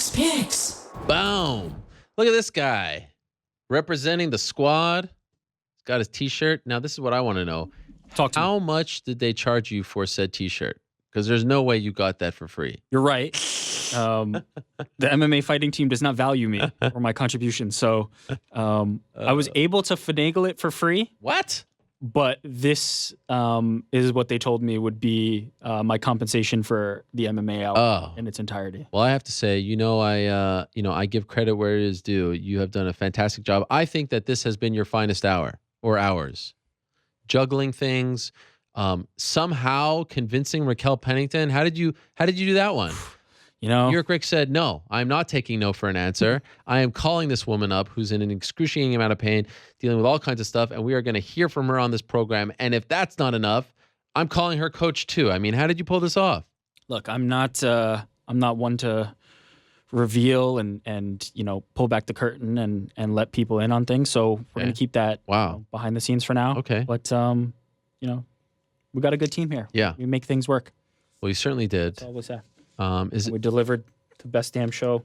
Picks. Boom. Look at this guy representing the squad. He's got his T-shirt. Now, this is what I want to know. Talk to me. How much did they charge you for said T-shirt? Because there's no way you got that for free. You're right. The MMA fighting team does not value me or my contribution. So I was able to finagle it for free. What? But this is what they told me would be my compensation for the MMA hour in its entirety. Well, I have to say, I give credit where it is due. You have done a fantastic job. I think that this has been your finest hour or hours. Juggling things, somehow convincing Raquel Pennington. How did you do that one? York Rick said, no, I'm not taking no for an answer. I am calling this woman up who's in an excruciating amount of pain, dealing with all kinds of stuff, and we are going to hear from her on this program. And if that's not enough, I'm calling her coach too. I mean, how did you pull this off? Look, I'm not one to reveal and pull back the curtain and let people in on things. So we're going to keep that behind the scenes for now. Okay. But we got a good team here. Yeah. We make things work. Well, you certainly did. That's all we say. We delivered the best damn show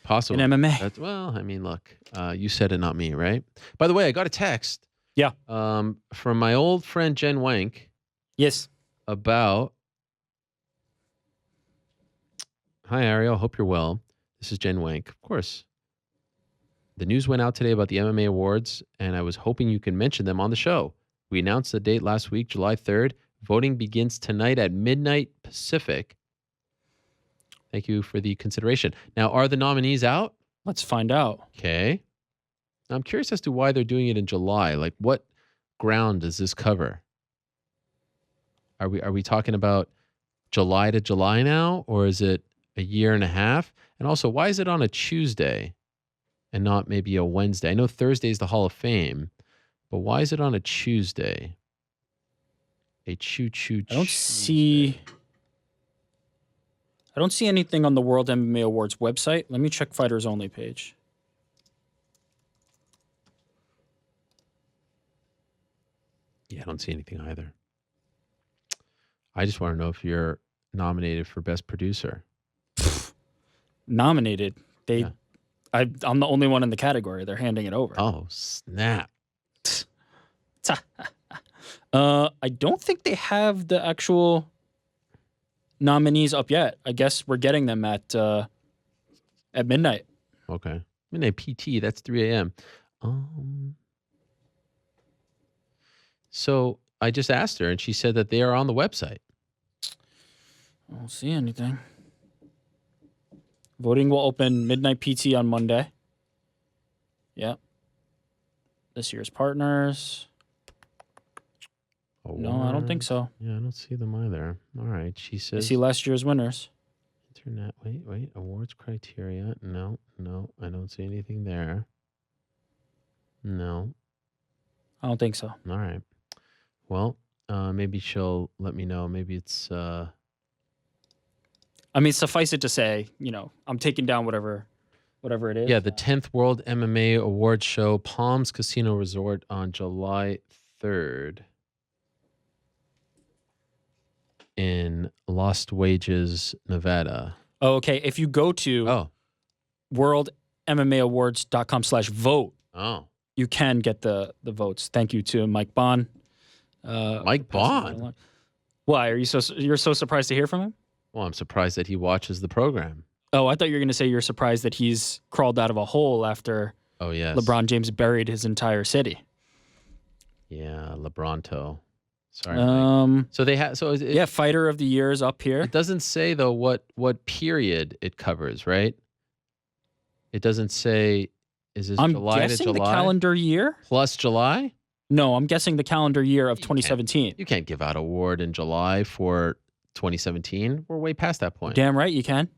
possible in MMA. Look, you said it, not me, right? By the way, I got a text. Yeah. From my old friend Jen Wank. Yes. About. Hi, Ariel. Hope you're well. This is Jen Wank. Of course. The news went out today about the MMA awards, and I was hoping you can mention them on the show. We announced the date last week, July 3rd. Voting begins tonight at midnight Pacific. Thank you for the consideration. Now, are the nominees out? Let's find out. Okay. Now, I'm curious as to why they're doing it in July. Like, what ground does this cover? Are we talking about July to July now, or is it a year and a half? And also, why is it on a Tuesday and not maybe a Wednesday? I know Thursday is the Hall of Fame, but why is it on a Tuesday? A I don't see anything on the World MMA Awards website. Let me check Fighters Only page. Yeah, I don't see anything either. I just want to know if you're nominated for Best Producer. Nominated? I'm the only one in the category. They're handing it over. Oh, snap. I don't think they have the actual nominees up yet. I guess we're getting them at midnight. Okay. Midnight PT, that's 3 a.m. So I just asked her, and she said that they are on the website. I don't see anything. Voting will open midnight PT on Monday. Yep. This year's partners. No, I don't think so. Yeah, I don't see them either. All right. She says. I see last year's winners. Internet. Wait. Awards criteria. No, I don't see anything there. No. I don't think so. All right. Well, maybe she'll let me know. Maybe it's. I mean, suffice it to say, I'm taking down whatever it is. Yeah, the 10th World MMA Awards Show, Palms Casino Resort on July 3rd. In Lost Wages, Nevada. Oh, okay. If you go to worldmmaawards.com/vote, you can get the votes. Thank you to Mike Bond. Mike Bond? Why? You're so surprised to hear from him? Well, I'm surprised that he watches the program. Oh, I thought you were going to say you're surprised that he's crawled out of a hole after LeBron James buried his entire city. Yeah, LeBronto. Sorry. Mike. So they have. So Fighter of the Year is up here. It doesn't say though what period it covers, right? It doesn't say. Is this July to July? I'm guessing the calendar year plus July. No, I'm guessing the calendar year of 2017. You can't give out award in July for 2017. We're way past that point. Damn right you can.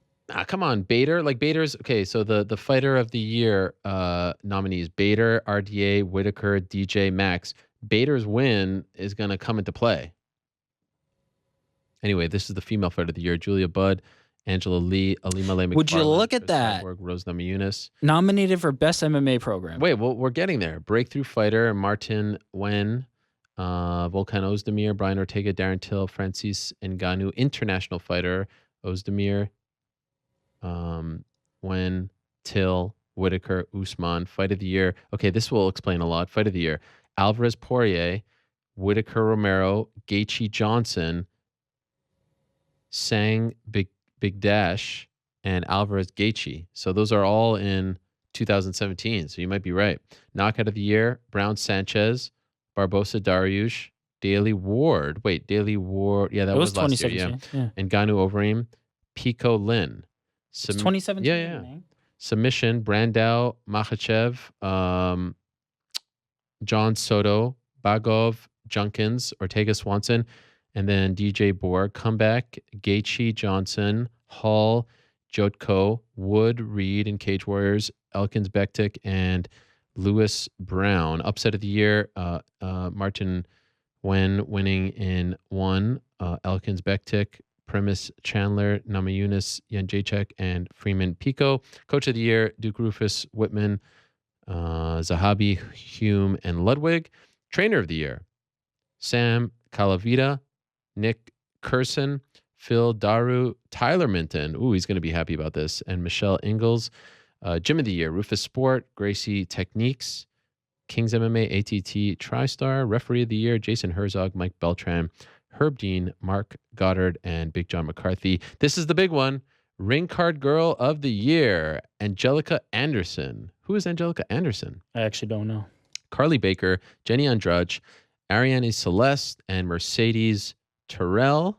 Come on, Bader. Like Bader's okay. So the Fighter of the Year nominees: Bader, RDA, Whitaker, DJ, Max. Bader's win is going to come into play. Anyway, this is the Female Fighter of the Year: Julia Budd, Angela Lee, Alima Lay McFarland. Would you look at that? Cyborg, Rose Namajunas. Nominated for Best MMA Program. Wait, well, we're getting there. Breakthrough Fighter: Martin Wen, Volkan Ozdemir, Brian Ortega, Darren Till, Francis Ngannou. International Fighter: Ozdemir. Wen, Till, Whitaker, Usman. Fight of the year. Okay, this will explain a lot. Fight of the year. Alvarez Poirier, Whitaker Romero, Gaethje Johnson, Sang Big Dash, and Alvarez Gaethje. So those are all in 2017. So you might be right. Knockout of the year, Brown Sanchez, Barbosa Dariush, Daly Ward. Wait, Daly Ward. Yeah, that was last year. Yeah. And Ganu Overeem, Pico Lin. It's 2017. Yeah. Submission, Brandao Makhachev, John Soto, Bagov, Junkins, Ortega Swanson, and then DJ Boer. Comeback, Gaethje Johnson, Hall, Jotko, Wood, Reed, and Cage Warriors, Elkins Bektik, and Lewis Brown. Upset of the year, Martin Wen winning in 1, Elkins Bektik, Primus Chandler, Namajunas Jędrzejczyk, and Freeman Pico. Coach of the year, Duke Rufus Whitman, Zahabi, Hume, and Ludwig. Trainer of the year, Sam Calavita, Nick Curson, Phil Daru, Tyler Minton. Ooh, he's going to be happy about this. And Michelle Ingalls. Gym of the year, Rufus Sport, Gracie Techniques, Kings MMA, ATT, TriStar. Referee of the year, Jason Herzog, Mike Beltran, Herb Dean, Mark Goddard, and Big John McCarthy. This is the big one. Ring Card Girl of the Year, Angelica Anderson. Who is Angelica Anderson? I actually don't know. Carly Baker, Jenny Andrade, Ariane Celeste, and Mercedes Terrell.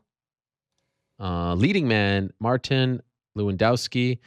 Leading man, Martin Lewandowski,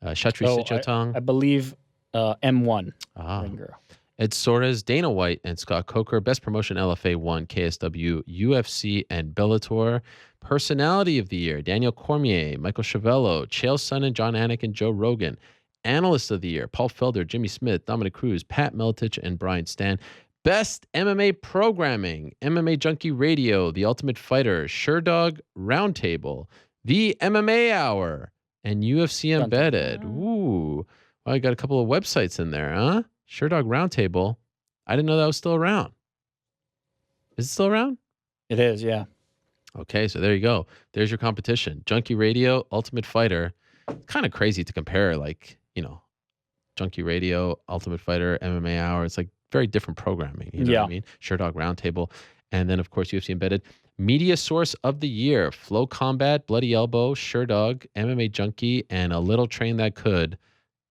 Shatri Sichotong. I believe M1. Ring girl. Ed Soares, Dana White, and Scott Coker. Best Promotion LFA 1, KSW, UFC, and Bellator. Personality of the Year, Daniel Cormier, Michael Chavello, Chael Sonnen, John Anik, and Joe Rogan. Analyst of the Year, Paul Felder, Jimmy Smith, Dominic Cruz, Pat Miletich, and Brian Stan. Best MMA Programming, MMA Junkie Radio, The Ultimate Fighter, Sherdog Roundtable, The MMA Hour, and UFC Embedded. Ooh, well, I got a couple of websites in there, huh? Sherdog Roundtable. I didn't know that was still around. Is it still around? It is, yeah. Okay, so there you go. There's your competition. Junkie Radio, Ultimate Fighter. Kind of crazy to compare, like, Junkie Radio, Ultimate Fighter, MMA Hour. It's like very different programming. You know what I mean? Sherdog Roundtable. And then, of course, UFC Embedded. Media Source of the Year, Flow Combat, Bloody Elbow, Sherdog, MMA Junkie, and a little train that could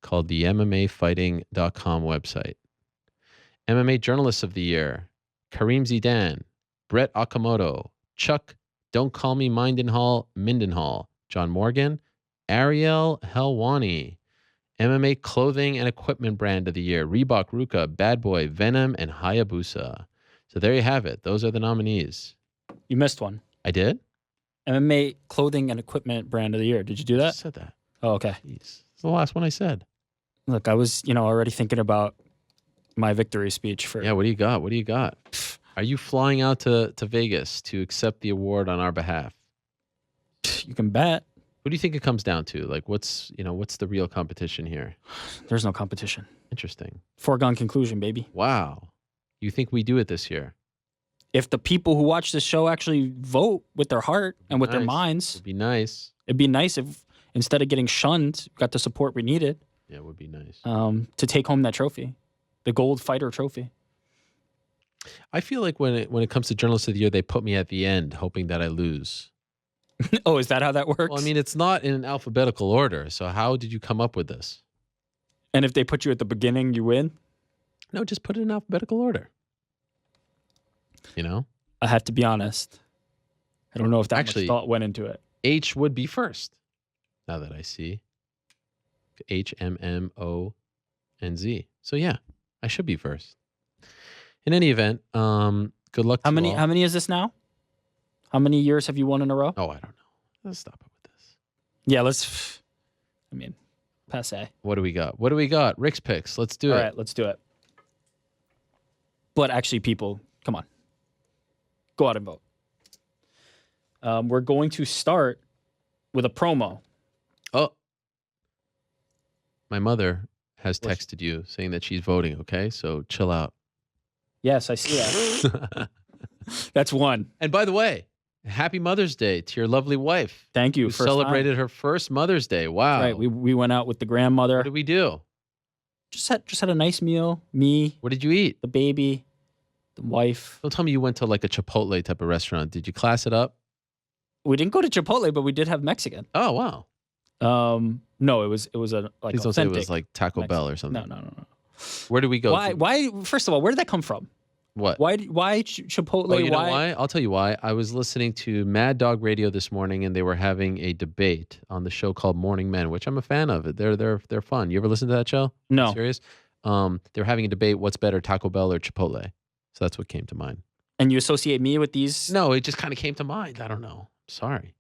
called the MMAFighting.com website. MMA Journalist of the Year, Kareem Zidane, Brett Okamoto, Chuck, Don't Call Me Mindenhall, John Morgan, Ariel Helwani. MMA Clothing and Equipment Brand of the Year, Reebok, Ruka, Bad Boy, Venom, and Hayabusa. So there you have it. Those are the nominees. You missed one. I did? MMA Clothing and Equipment Brand of the Year. Did you do that? I said that. Oh, okay. Jeez. It's the last one I said. Look, I was, already thinking about my victory speech for. Yeah, what do you got? What do you got? Are you flying out to Vegas to accept the award on our behalf? You can bet. What do you think it comes down to? Like, what's the real competition here? There's no competition. Interesting. Foregone conclusion, baby. Wow. You think we do it this year? If the people who watch this show actually vote with their heart and with their minds. It'd be nice. It'd be nice if instead of getting shunned, we got the support we needed. Yeah, it would be nice. To take home that trophy, the Gold Fighter Trophy. I feel like when it comes to Journalist of the Year, they put me at the end, hoping that I lose. Oh, is that how that works? Well, I mean, it's not in alphabetical order. So how did you come up with this? And if they put you at the beginning, you win? No, just put it in alphabetical order. I have to be honest. I don't know if that much thought went into it. H would be first. Now that I see. HMMONZ. So yeah, I should be first. In any event, good luck to all. How many is this now? How many years have you won in a row? Oh, I don't know. Let's stop it with this. Yeah, passe. What do we got? Rick's picks. Let's do it. All right, let's do it. But actually, people, come on. Go out and vote. We're going to start with a promo. Oh. My mother has texted you saying that she's voting, okay? So chill out. Yes, I see that. That's one. And by the way, Happy Mother's Day to your lovely wife. Thank you. Who celebrated her first Mother's Day. Wow. Right. We went out with the grandmother. What did we do? Just had a nice meal. Me. What did you eat? The baby, the wife. Don't tell me you went to like a Chipotle type of restaurant. Did you class it up? We didn't go to Chipotle, but we did have Mexican. Oh, wow. No, it was a like Please don't say it authentic was like Taco Mexican. Bell or something. No. Where did we go? Why? First of all, where did that come from? What? Why Chipotle? Oh, you know why? I'll tell you why. I was listening to Mad Dog Radio this morning, and they were having a debate on the show called Morning Men, which I'm a fan of. They're fun. You ever listen to that show? No. Serious? They were having a debate. What's better, Taco Bell or Chipotle? So that's what came to mind. And you associate me with these? No, it just kind of came to mind. I don't know. Sorry.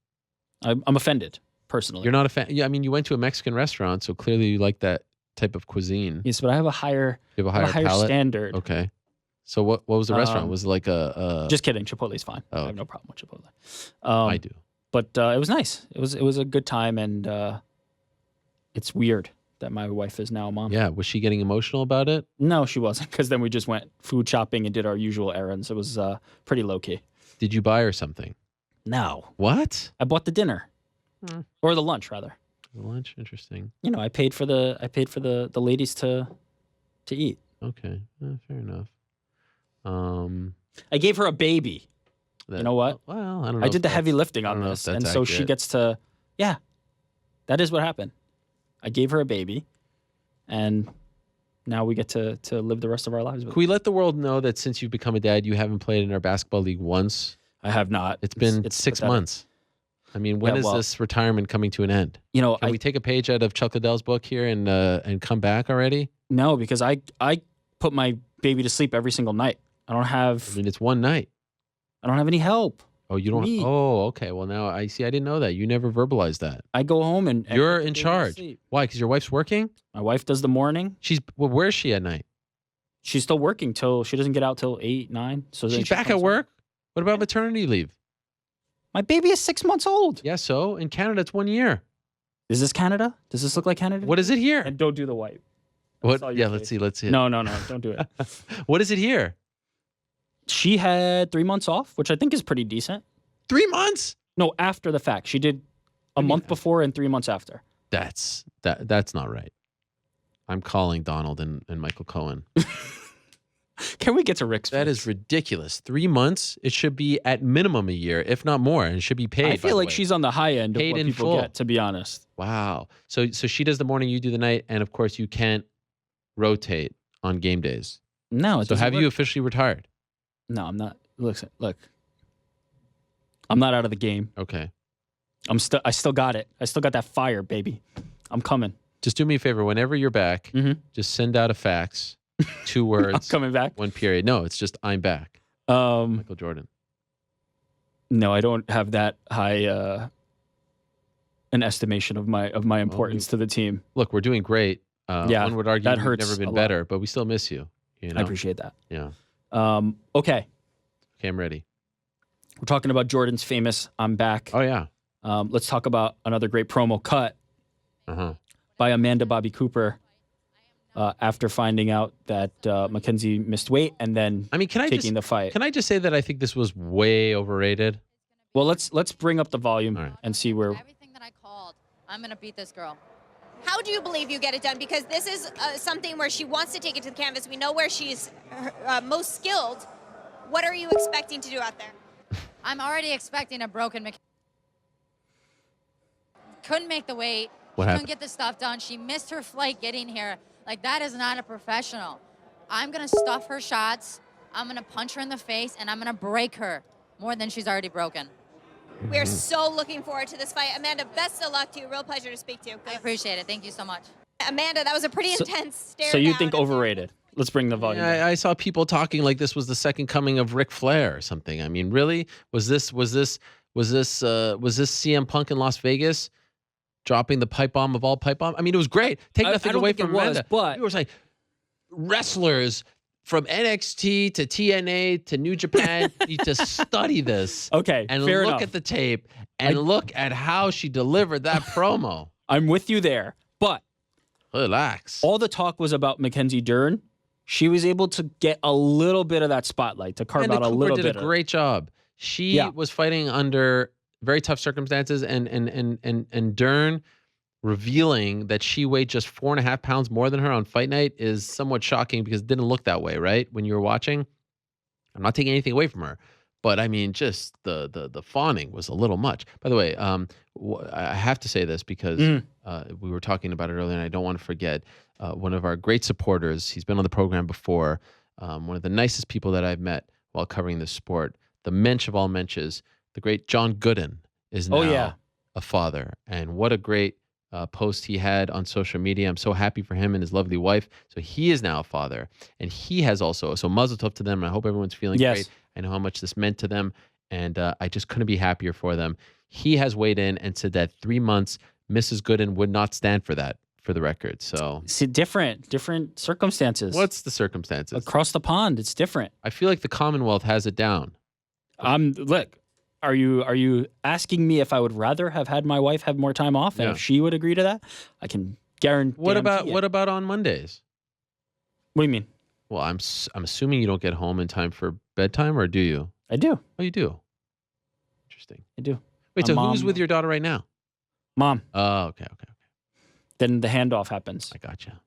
I'm offended personally. You're not a fan. Yeah, I mean, you went to a Mexican restaurant, so clearly you like that type of cuisine. Yes, but I have a higher. You have a higher palate? Standard. Okay. So what was the restaurant? Was it like a? Just kidding. Chipotle's fine. Oh. I have no problem with Chipotle. I do. But it was nice. It was a good time, and it's weird that my wife is now a mom. Yeah. Was she getting emotional about it? No, she wasn't, because then we just went food shopping and did our usual errands. It was pretty low key. Did you buy her something? No. What? I bought the dinner, or the lunch rather. The lunch, interesting. You know, I paid for the ladies to eat. Okay, fair enough. I gave her a baby. You know what? Well, I don't know. I did the heavy lifting on this, and so she gets to. Yeah, that is what happened. I gave her a baby, and now we get to live the rest of our lives with Can we let the world know that since you've become a dad, you haven't played in our basketball league once? I have not. It's been 6 months. I mean, when is this retirement coming to an end? You know, Can we take a page out of Chuck Liddell's book here and come back already? No, because I put my baby to sleep every single night. I don't have. I mean, it's one night. I don't have any help. Oh, you don't. Oh, okay. Well, now I see. I didn't know that. You never verbalized that. I go home and you're in charge. Why? Because your wife's working. My wife does the morning. Where is she at night? She's still working till she doesn't get out till 8, 9. So then she's back at work. What about maternity leave? My baby is 6 months old. Yeah. So in Canada, it's 1 year. Is this Canada? Does this look like Canada? What is it here? And don't do the wipe. What? Yeah. Let's see. No. Don't do it. What is it here? She had 3 months off, which I think is pretty decent. 3 months? No, after the fact. She did a month before and 3 months after. That's not right. I'm calling Donald and Michael Cohen. Can we get to Rick's? That is ridiculous. 3 months? It should be at minimum a year, if not more, and it should be paid. I feel like she's on the high end of what people get, to be honest. Wow. So she does the morning, you do the night, and of course you can't rotate on game days. No. So have you officially retired? No, I'm not. Look. I'm not out of the game. Okay. I still got it. I still got that fire, baby. I'm coming. Just do me a favor. Whenever you're back, just send out a fax. 2 words. I'm coming back. 1 period. No, it's just I'm back. Michael Jordan. No, I don't have that high an estimation of my importance to the team. Look, we're doing great. One would argue we've never been better, but we still miss you. You know? I appreciate that. Yeah. Okay, I'm ready. We're talking about Jordan's famous "I'm Back." Oh yeah. Let's talk about another great promo cut by Amanda Bobby Cooper after finding out that Mackenzie missed weight and then taking the fight. Can I just say that I think this was way overrated? Well, let's bring up the volume and see where. Everything that I called, I'm gonna beat this girl. How do you believe you get it done? Because this is something where she wants to take it to the canvas. We know where she's most skilled. What are you expecting to do out there? I'm already expecting a broken couldn't make the weight. What happened? Couldn't get the stuff done. She missed her flight getting here. Like, that is not a professional. I'm going to stuff her shots. I'm going to punch her in the face, and I'm going to break her more than she's already broken. We're so looking forward to this fight. Amanda, best of luck to you. Real pleasure to speak to you. I appreciate it. Thank you so much. Amanda, that was a pretty intense stare. So you think overrated? Let's bring the volume. Yeah, I saw people talking like this was the second coming of Ric Flair or something. I mean, really? Was this CM Punk in Las Vegas dropping the pipe bomb of all pipe bomb? I mean, it was great. Take nothing away from Amanda. But it was like wrestlers from NXT to TNA to New Japan need to study this. Okay, and fair look enough. at the tape and look at how she delivered that promo. I'm with you there, but relax. All the talk was about Mackenzie Dern. She was able to get a little bit of that spotlight, to carve out a little bit. Did a great job. She was fighting under very tough circumstances, and Dern revealing that she weighed just 4.5 pounds more than her on fight night is somewhat shocking because it didn't look that way, right? When you were watching. I'm not taking anything away from her, but I mean, just the fawning was a little much. By the way, I have to say this because we were talking about it earlier, and I don't want to forget one of our great supporters. He's been on the program before. One of the nicest people that I've met while covering this sport. The mensch of all mensches, the great John Gooden, is now a father, and what a great post he had on social media. I'm so happy for him and his lovely wife. So he is now a father, and he has also. So mazel tov to them. And I hope everyone's feeling great. I know how much this meant to them, and I just couldn't be happier for them. He has weighed in and said that 3 months, Mrs. Gooden would not stand for that, for the record. So see, different circumstances. What's the circumstances? Across the pond, it's different. I feel like the Commonwealth has it down. Look. Are you asking me if I would rather have had my wife have more time off, and if she would agree to that? I can guarantee. What about on Mondays? What do you mean? Well, I'm assuming you don't get home in time for bedtime, or do you? I do. Oh, you do. Interesting. I do. Wait, so who's with your daughter right now? Mom. Oh, okay. Then the handoff happens. I gotcha.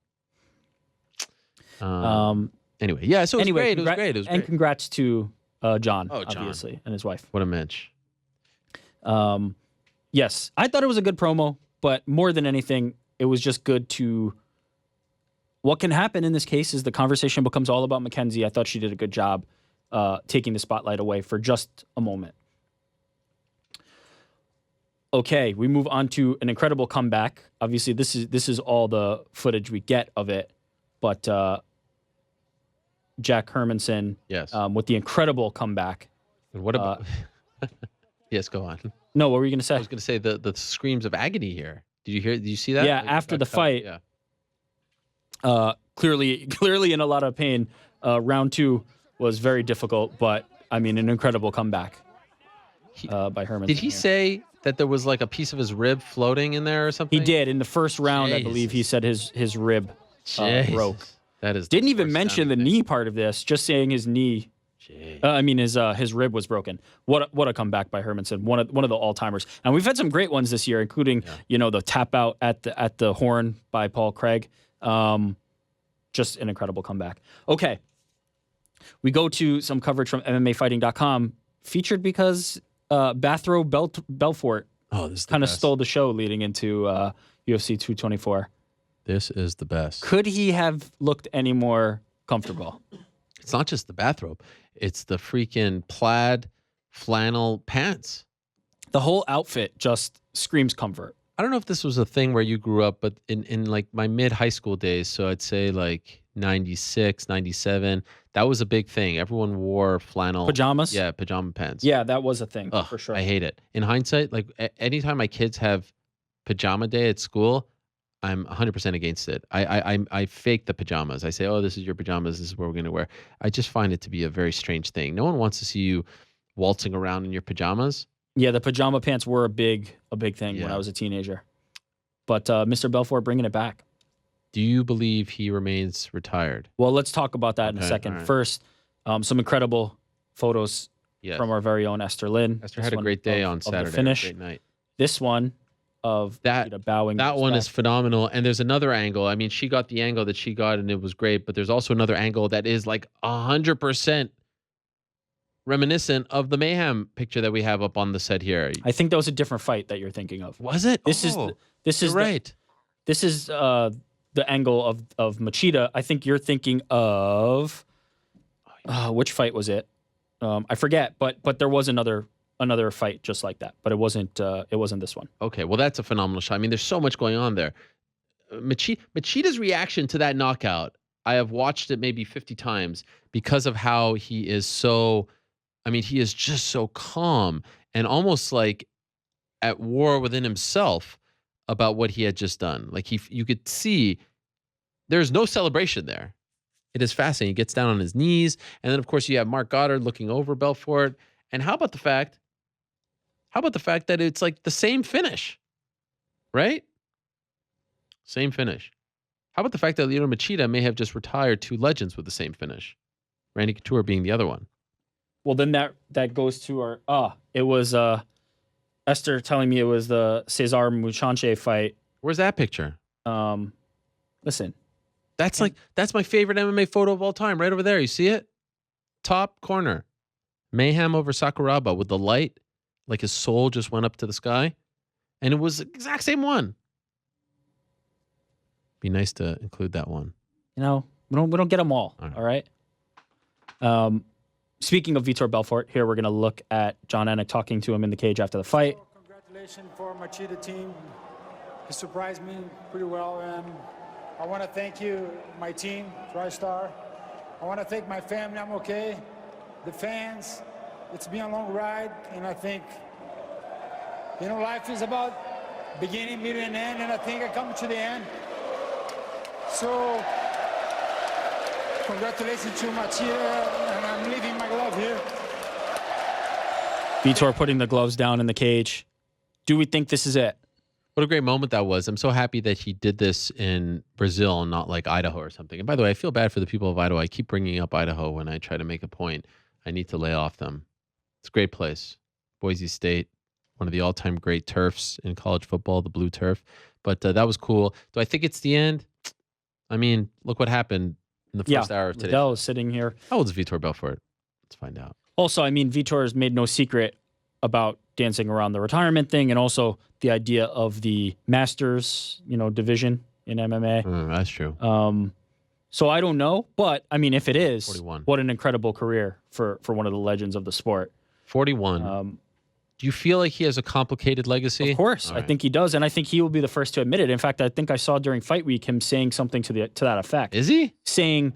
Anyway, yeah. So it was great. It was great. And congrats to John, obviously, and his wife. What a mensch. Yes, I thought it was a good promo, but more than anything, it was just good to. What can happen in this case is the conversation becomes all about Mackenzie. I thought she did a good job taking the spotlight away for just a moment. Okay, we move on to an incredible comeback. Obviously, this is all the footage we get of it, but Jack Hermanson, with the incredible comeback. And what about? Yes, go on. No, what were you going to say? I was going to say the screams of agony here. Did you see that? Yeah, after the fight. Clearly in a lot of pain. Round 2 was very difficult, but I mean, an incredible comeback by Hermanson. Did he say that there was like a piece of his rib floating in there or something? He did in the first round. I believe he said his rib broke. That is didn't even mention the knee part of this. Just saying his knee. His rib was broken. What a comeback by Hermanson. One of the all timers. And we've had some great ones this year, including the tap out at the horn by Paul Craig. Just an incredible comeback. Okay, we go to some coverage from MMAFighting.com, featured because Bathrobe Belfort kind of stole the show leading into UFC 224. This is the best. Could he have looked any more comfortable? It's not just the bathrobe. It's the freaking plaid flannel pants. The whole outfit just screams comfort. I don't know if this was a thing where you grew up, but in like my mid-high school days, so I'd say like 96, 97, that was a big thing. Everyone wore flannel. Pajamas? Yeah, pajama pants. Yeah, that was a thing, for sure. I hate it. In hindsight, like anytime my kids have pajama day at school, I'm 100% against it. I fake the pajamas. I say, oh, this is your pajamas. This is what we're going to wear. I just find it to be a very strange thing. No one wants to see you waltzing around in your pajamas. Yeah, the pajama pants were a big thing when I was a teenager. But Mr. Belfort bringing it back. Do you believe he remains retired? Well, let's talk about that in a second. Right. First, some incredible photos from our very own Esther Lynn. Esther had a great day on Saturday. Finish. Great night. This one of that bowing. That one is phenomenal. And there's another angle. I mean, she got the angle that she got, and it was great. But there's also another angle that is like 100% reminiscent of the Mayhem picture that we have up on the set here. I think that was a different fight that you're thinking of. Was it? This is right. This is the angle of Machida. I think you're thinking of which fight was it? I forget, but there was another fight just like that, but it wasn't this one. Okay, well that's a phenomenal shot. I mean, there's so much going on there. Machida's reaction to that knockout, I have watched it maybe 50 times because of how he is so. I mean, he is just so calm and almost like at war within himself about what he had just done. Like you could see there's no celebration there. It is fascinating. He gets down on his knees. And then, of course, you have Mark Goddard looking over Belfort. And how about the fact that it's like the same finish, right? Same finish. How about the fact that Machida may have just retired two legends with the same finish? Randy Couture being the other one. Well, then that goes to our. It was Esther telling me it was the Cesar Muchanche fight. Where's that picture? Listen, That's my favorite MMA photo of all time. Right over there. You see it? Top corner. Mayhem over Sakuraba with the light, like his soul just went up to the sky, and it was the exact same one. Be nice to include that one. we don't get them all. All right. Speaking of Vitor Belfort, here we're going to look at John Anik talking to him in the cage after the fight. Congratulations for my cheetah team. It surprised me pretty well, and I want to thank you, my team, TriStar. I want to thank my family. I'm okay. The fans. It's been a long ride, and I think, life is about beginning, middle, and end, and I think I come to the end. So, congratulations to my cheetah, and I'm leaving my glove here. Vitor putting the gloves down in the cage. Do we think this is it? What a great moment that was. I'm so happy that he did this in Brazil and not like Idaho or something. And by the way, I feel bad for the people of Idaho. I keep bringing up Idaho when I try to make a point. I need to lay off them. It's a great place. Boise State, one of the all-time great turfs in college football, the blue turf. But that was cool. Do I think it's the end? I mean, look what happened in the first hour of today. Liddell is sitting here. How old is Vitor Belfort? Let's find out. Also, I mean, Vitor has made no secret about dancing around the retirement thing and also the idea of the Masters, division in MMA. That's true. So I don't know, but I mean, if it is, 41. What an incredible career for one of the legends of the sport. 41. Do you feel like he has a complicated legacy? Of course, I think he does, and I think he will be the first to admit it. In fact, I think I saw during Fight Week him saying something to that effect. Is he saying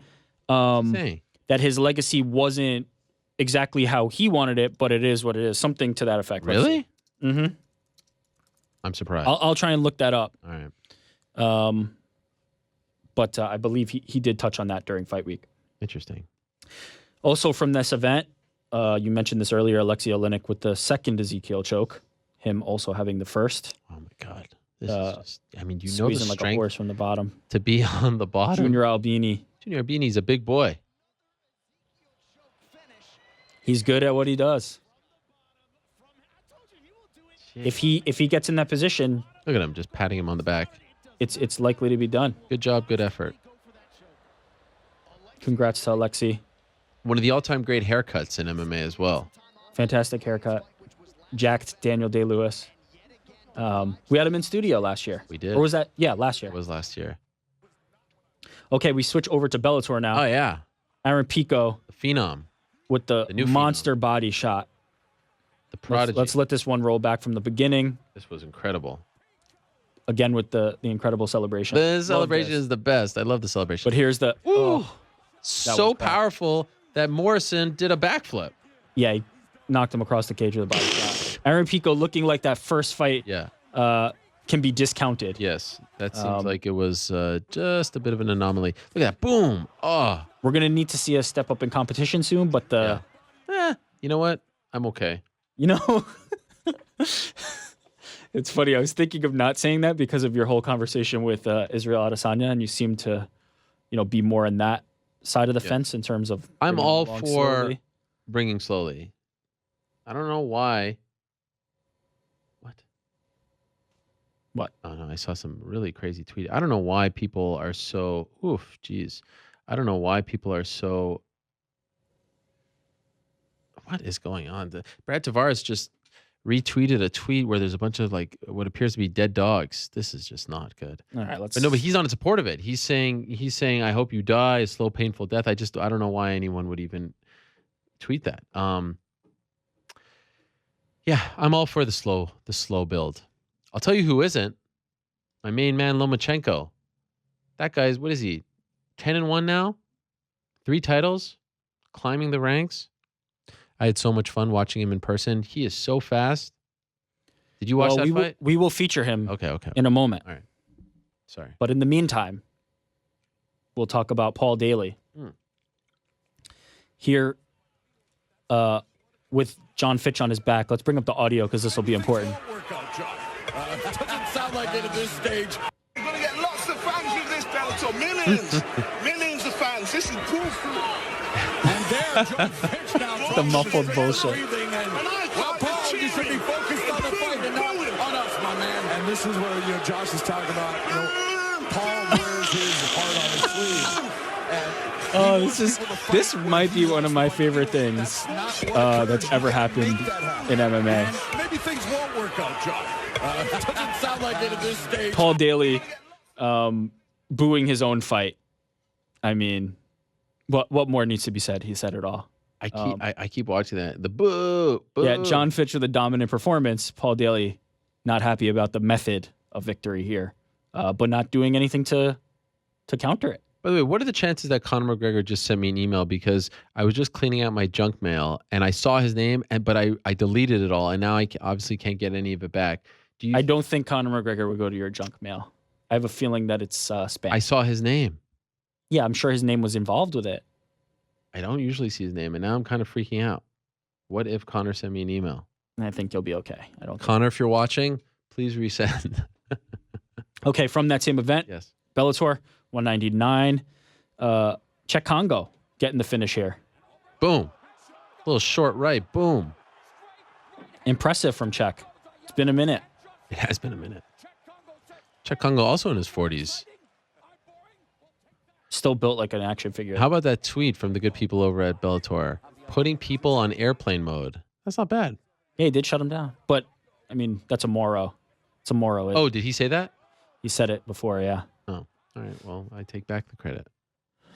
that his legacy wasn't exactly how he wanted it, but it is what it is. Something to that effect. Really? Mm-hmm. I'm surprised. I'll try and look that up. All right. But I believe he did touch on that during Fight Week. Interesting. Also from this event, you mentioned this earlier, Alexei Oleinik with the second Ezekiel choke, him also having the first. Oh my God. This is just, I mean, the squeezing like a strength horse from the bottom. to be on the bottom. Junior Albini. Junior Albini's a big boy. He's good at what he does. Shit. If he gets in that position, Look at him, just patting him on the back. it's likely to be done. Good job, good effort. Congrats to Alexei. One of the all-time great haircuts in MMA as well. Fantastic haircut. Jacked Daniel Day-Lewis. We had him in studio last year. We did. Or was that? Yeah, last year. It was last year. Okay, we switch over to Bellator now. Oh, yeah. Aaron Pico The Phenom. with the new monster body shot. The prodigy. Let's let this one roll back from the beginning. This was incredible. Again with the incredible celebration. The Love celebration this. is the best. I love the celebration. But here's the... Ooh, Oh, so was bad. powerful that Morrison did a backflip. yeah, he knocked him across the cage with a body shot. Aaron Pico looking like that first fight Yeah. can be discounted. Yes. That seems like it was just a bit of an anomaly. Look at that. Boom. Oh. We're going to need to see a step up in competition soon, but You know what? I'm okay. It's funny. I was thinking of not saying that because of your whole conversation with Israel Adesanya, and you seem to, be more in that side of the fence in terms of. I'm bringing all along for slowly. bringing slowly. I don't know why. What? Oh, no. I saw some really crazy tweet. I don't know why people are so. Geez. I don't know why people are so. What is going on? Brad Tavares just retweeted a tweet where there's a bunch of like what appears to be dead dogs. This is just not good. All right, let's. But no, but he's on support of it. He's saying, I hope you die a slow, painful death. I don't know why anyone would even tweet that. Yeah, I'm all for the slow build. I'll tell you who isn't. My main man, Lomachenko. That guy's, what is he? 10-1 now? 3 titles? Climbing the ranks? I had so much fun watching him in person. He is so fast. Did you watch that fight? We will feature him Okay. in a moment. All right. Sorry. But in the meantime, we'll talk about Paul Daly. Here, with John Fitch on his back. Let's bring up the audio because this will be important. Workout, John. Doesn't sound like it at this stage. You're going to get lots of fans with this Bellator. Millions. Millions of fans. This is proof. And there The muffled bullshit. Well, Paul, you should be focused on the fight and not on us, my man. And this is where Josh is talking about. Paul wears his heart on his sleeve. This might be one of my favorite things that's ever happened in MMA. Maybe things won't work out, Josh. Doesn't sound like it at this stage. Paul Daly booing his own fight. I mean, what more needs to be said? He said it all. I keep watching that. The boo. Yeah, John Fitch with a dominant performance. Paul Daly not happy about the method of victory here, but not doing anything to counter it. By the way, what are the chances that Conor McGregor just sent me an email because I was just cleaning out my junk mail and I saw his name, but I deleted it all, and now I obviously can't get any of it back. I don't think Conor McGregor would go to your junk mail. I have a feeling that it's spam. I saw his name. Yeah, I'm sure his name was involved with it. I don't usually see his name, and now I'm kind of freaking out. What if Conor sent me an email? I think you'll be okay. Conor, if you're watching, please resend. Okay, from that same event, yes. Bellator 199. Czech Congo getting the finish here. Boom. A little short right. Boom. Impressive from Czech. It's been a minute. It has been a minute. Czech Congo also in his 40s. Still built like an action figure. How about that tweet from the good people over at Bellator? Putting people on airplane mode. That's not bad. Yeah, he did shut him down. But, I mean, that's a Moro. It's a Moro. Oh, did he say that? He said it before, yeah. Oh, all right. Well, I take back the credit.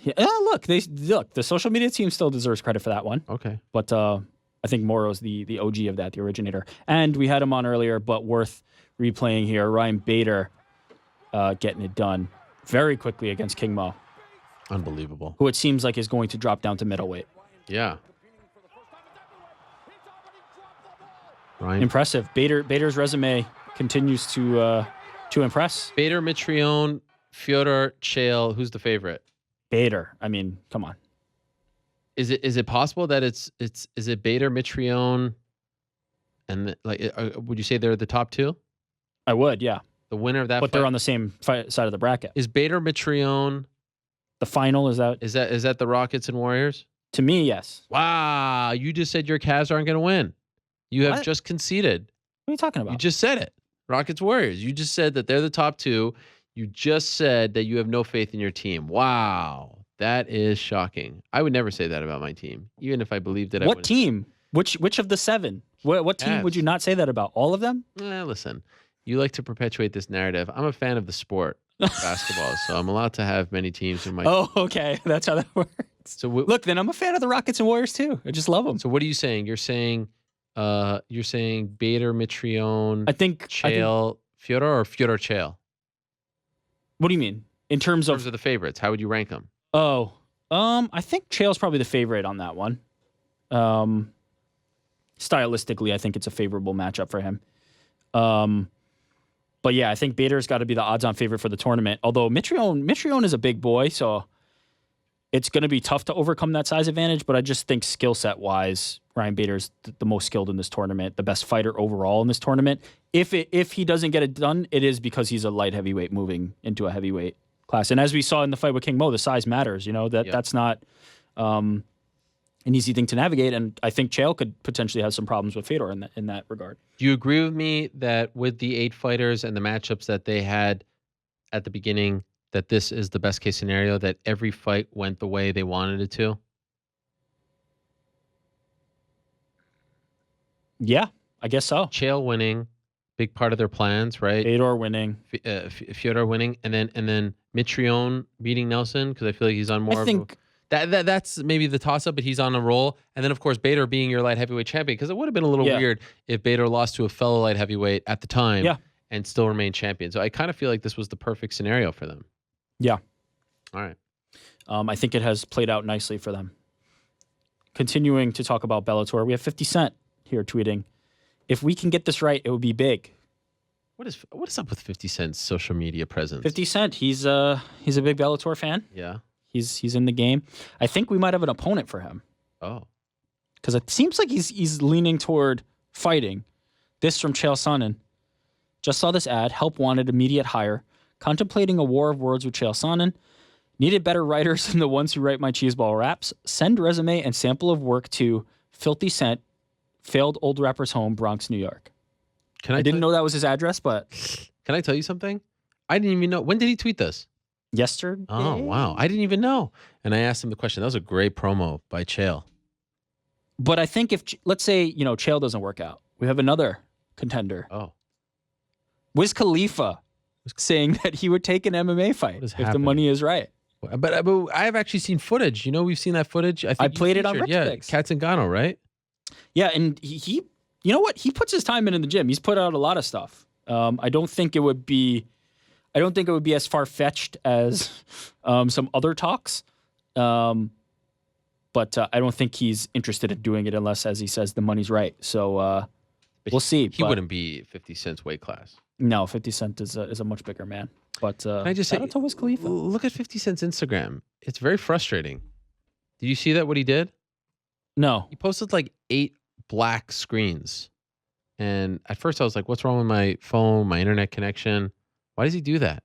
Yeah, look, the social media team still deserves credit for that one. Okay. But I think Moro's the OG of that, the originator. And we had him on earlier, but worth replaying here. Ryan Bader getting it done very quickly against King Mo. Unbelievable. Who it seems like is going to drop down to middleweight. Yeah. Ryan. Impressive. Bader's resume continues to impress. Bader, Mitrione, Fyodor, Chael. Who's the favorite? Bader. I mean, come on. Is it possible that is it Bader, Mitrione, and would you say they're the top two? I would, yeah. The winner of that, but they're on the same side of the bracket. Is Bader, Mitrione the final? Is that the Rockets and Warriors? To me, yes. Wow, you just said your Cavs aren't going to win. You have just conceded. What are you talking about? You just said it. Rockets, Warriors. You just said that they're the top two. You just said that you have no faith in your team. Wow. That is shocking. I would never say that about my team, even if I believed that. What team? Which of the seven? What team would you not say that about? All of them? Listen, you like to perpetuate this narrative. I'm a fan of the sport, basketball, so I'm allowed to have many teams in my. Oh, okay. That's how that works. So look, then I'm a fan of the Rockets and Warriors too. I just love them. So what are you saying? You're saying Bader, Mitrione, I think Chael, Fyodor, or Fyodor Chael? What do you mean? In terms of the favorites, how would you rank them? Oh, I think Chael's probably the favorite on that one. Stylistically, I think it's a favorable matchup for him. But yeah, I think Bader's got to be the odds-on favorite for the tournament. Although Mitrione is a big boy, so it's going to be tough to overcome that size advantage. But I just think skill set wise, Ryan Bader's the most skilled in this tournament, the best fighter overall in this tournament. If he doesn't get it done, it is because he's a light heavyweight moving into a heavyweight class. And as we saw in the fight with King Mo, the size matters. That's not an easy thing to navigate. And I think Chael could potentially have some problems with Fedor in that regard. Do you agree with me that with the 8 fighters and the matchups that they had at the beginning, that this is the best case scenario, that every fight went the way they wanted it to? Yeah, I guess so. Chael winning, big part of their plans, right? Fedor winning, Fyodor winning, and then Mitrione beating Nelson, because I feel like he's on more. That's maybe the toss up, but he's on a roll. And then of course Bader being your light heavyweight champion, because it would have been a little weird if Bader lost to a fellow light heavyweight at the time, and still remain champion. So I kind of feel like this was the perfect scenario for them. Yeah. All right. I think it has played out nicely for them. Continuing to talk about Bellator, we have 50 Cent here tweeting, "If we can get this right, it would be big." What is up with 50 Cent's social media presence? 50 Cent, he's a big Bellator fan. Yeah. He's in the game. I think we might have an opponent for him. Oh. Because it seems like he's leaning toward fighting. This from Chael Sonnen. "Just saw this ad. Help wanted, immediate hire. Contemplating a war of words with Chael Sonnen. Needed better writers than the ones who write my cheeseball raps. Send resume and sample of work to Filthy Cent, Failed Old Rapper's Home, Bronx, New York. I didn't know that was his address, but... Can I tell you something? I didn't even know. When did he tweet this? Yesterday? Oh, wow. I didn't even know. And I asked him the question. That was a great promo by Chael. But I think if, let's say, Chael doesn't work out, we have another contender. Oh. Wiz Khalifa saying that he would take an MMA fight if the money is right. But I've actually seen footage. We've seen that footage. I played it on Rick's Picks. Katzengano, right? Yeah, and he you know what? He puts his time in the gym. He's put out a lot of stuff. I don't think it would be as far-fetched as some other talks. But I don't think he's interested in doing it unless, as he says, the money's right. So we'll see. He wouldn't be 50 Cent's weight class. No, 50 Cent is a much bigger man. But Can I just say, to Wiz Khalifa. Look at 50 Cent's Instagram. It's very frustrating. Did you see that, what he did? No. He posted like 8 black screens. And at first I was like, what's wrong with my phone, my internet connection? Why does he do that?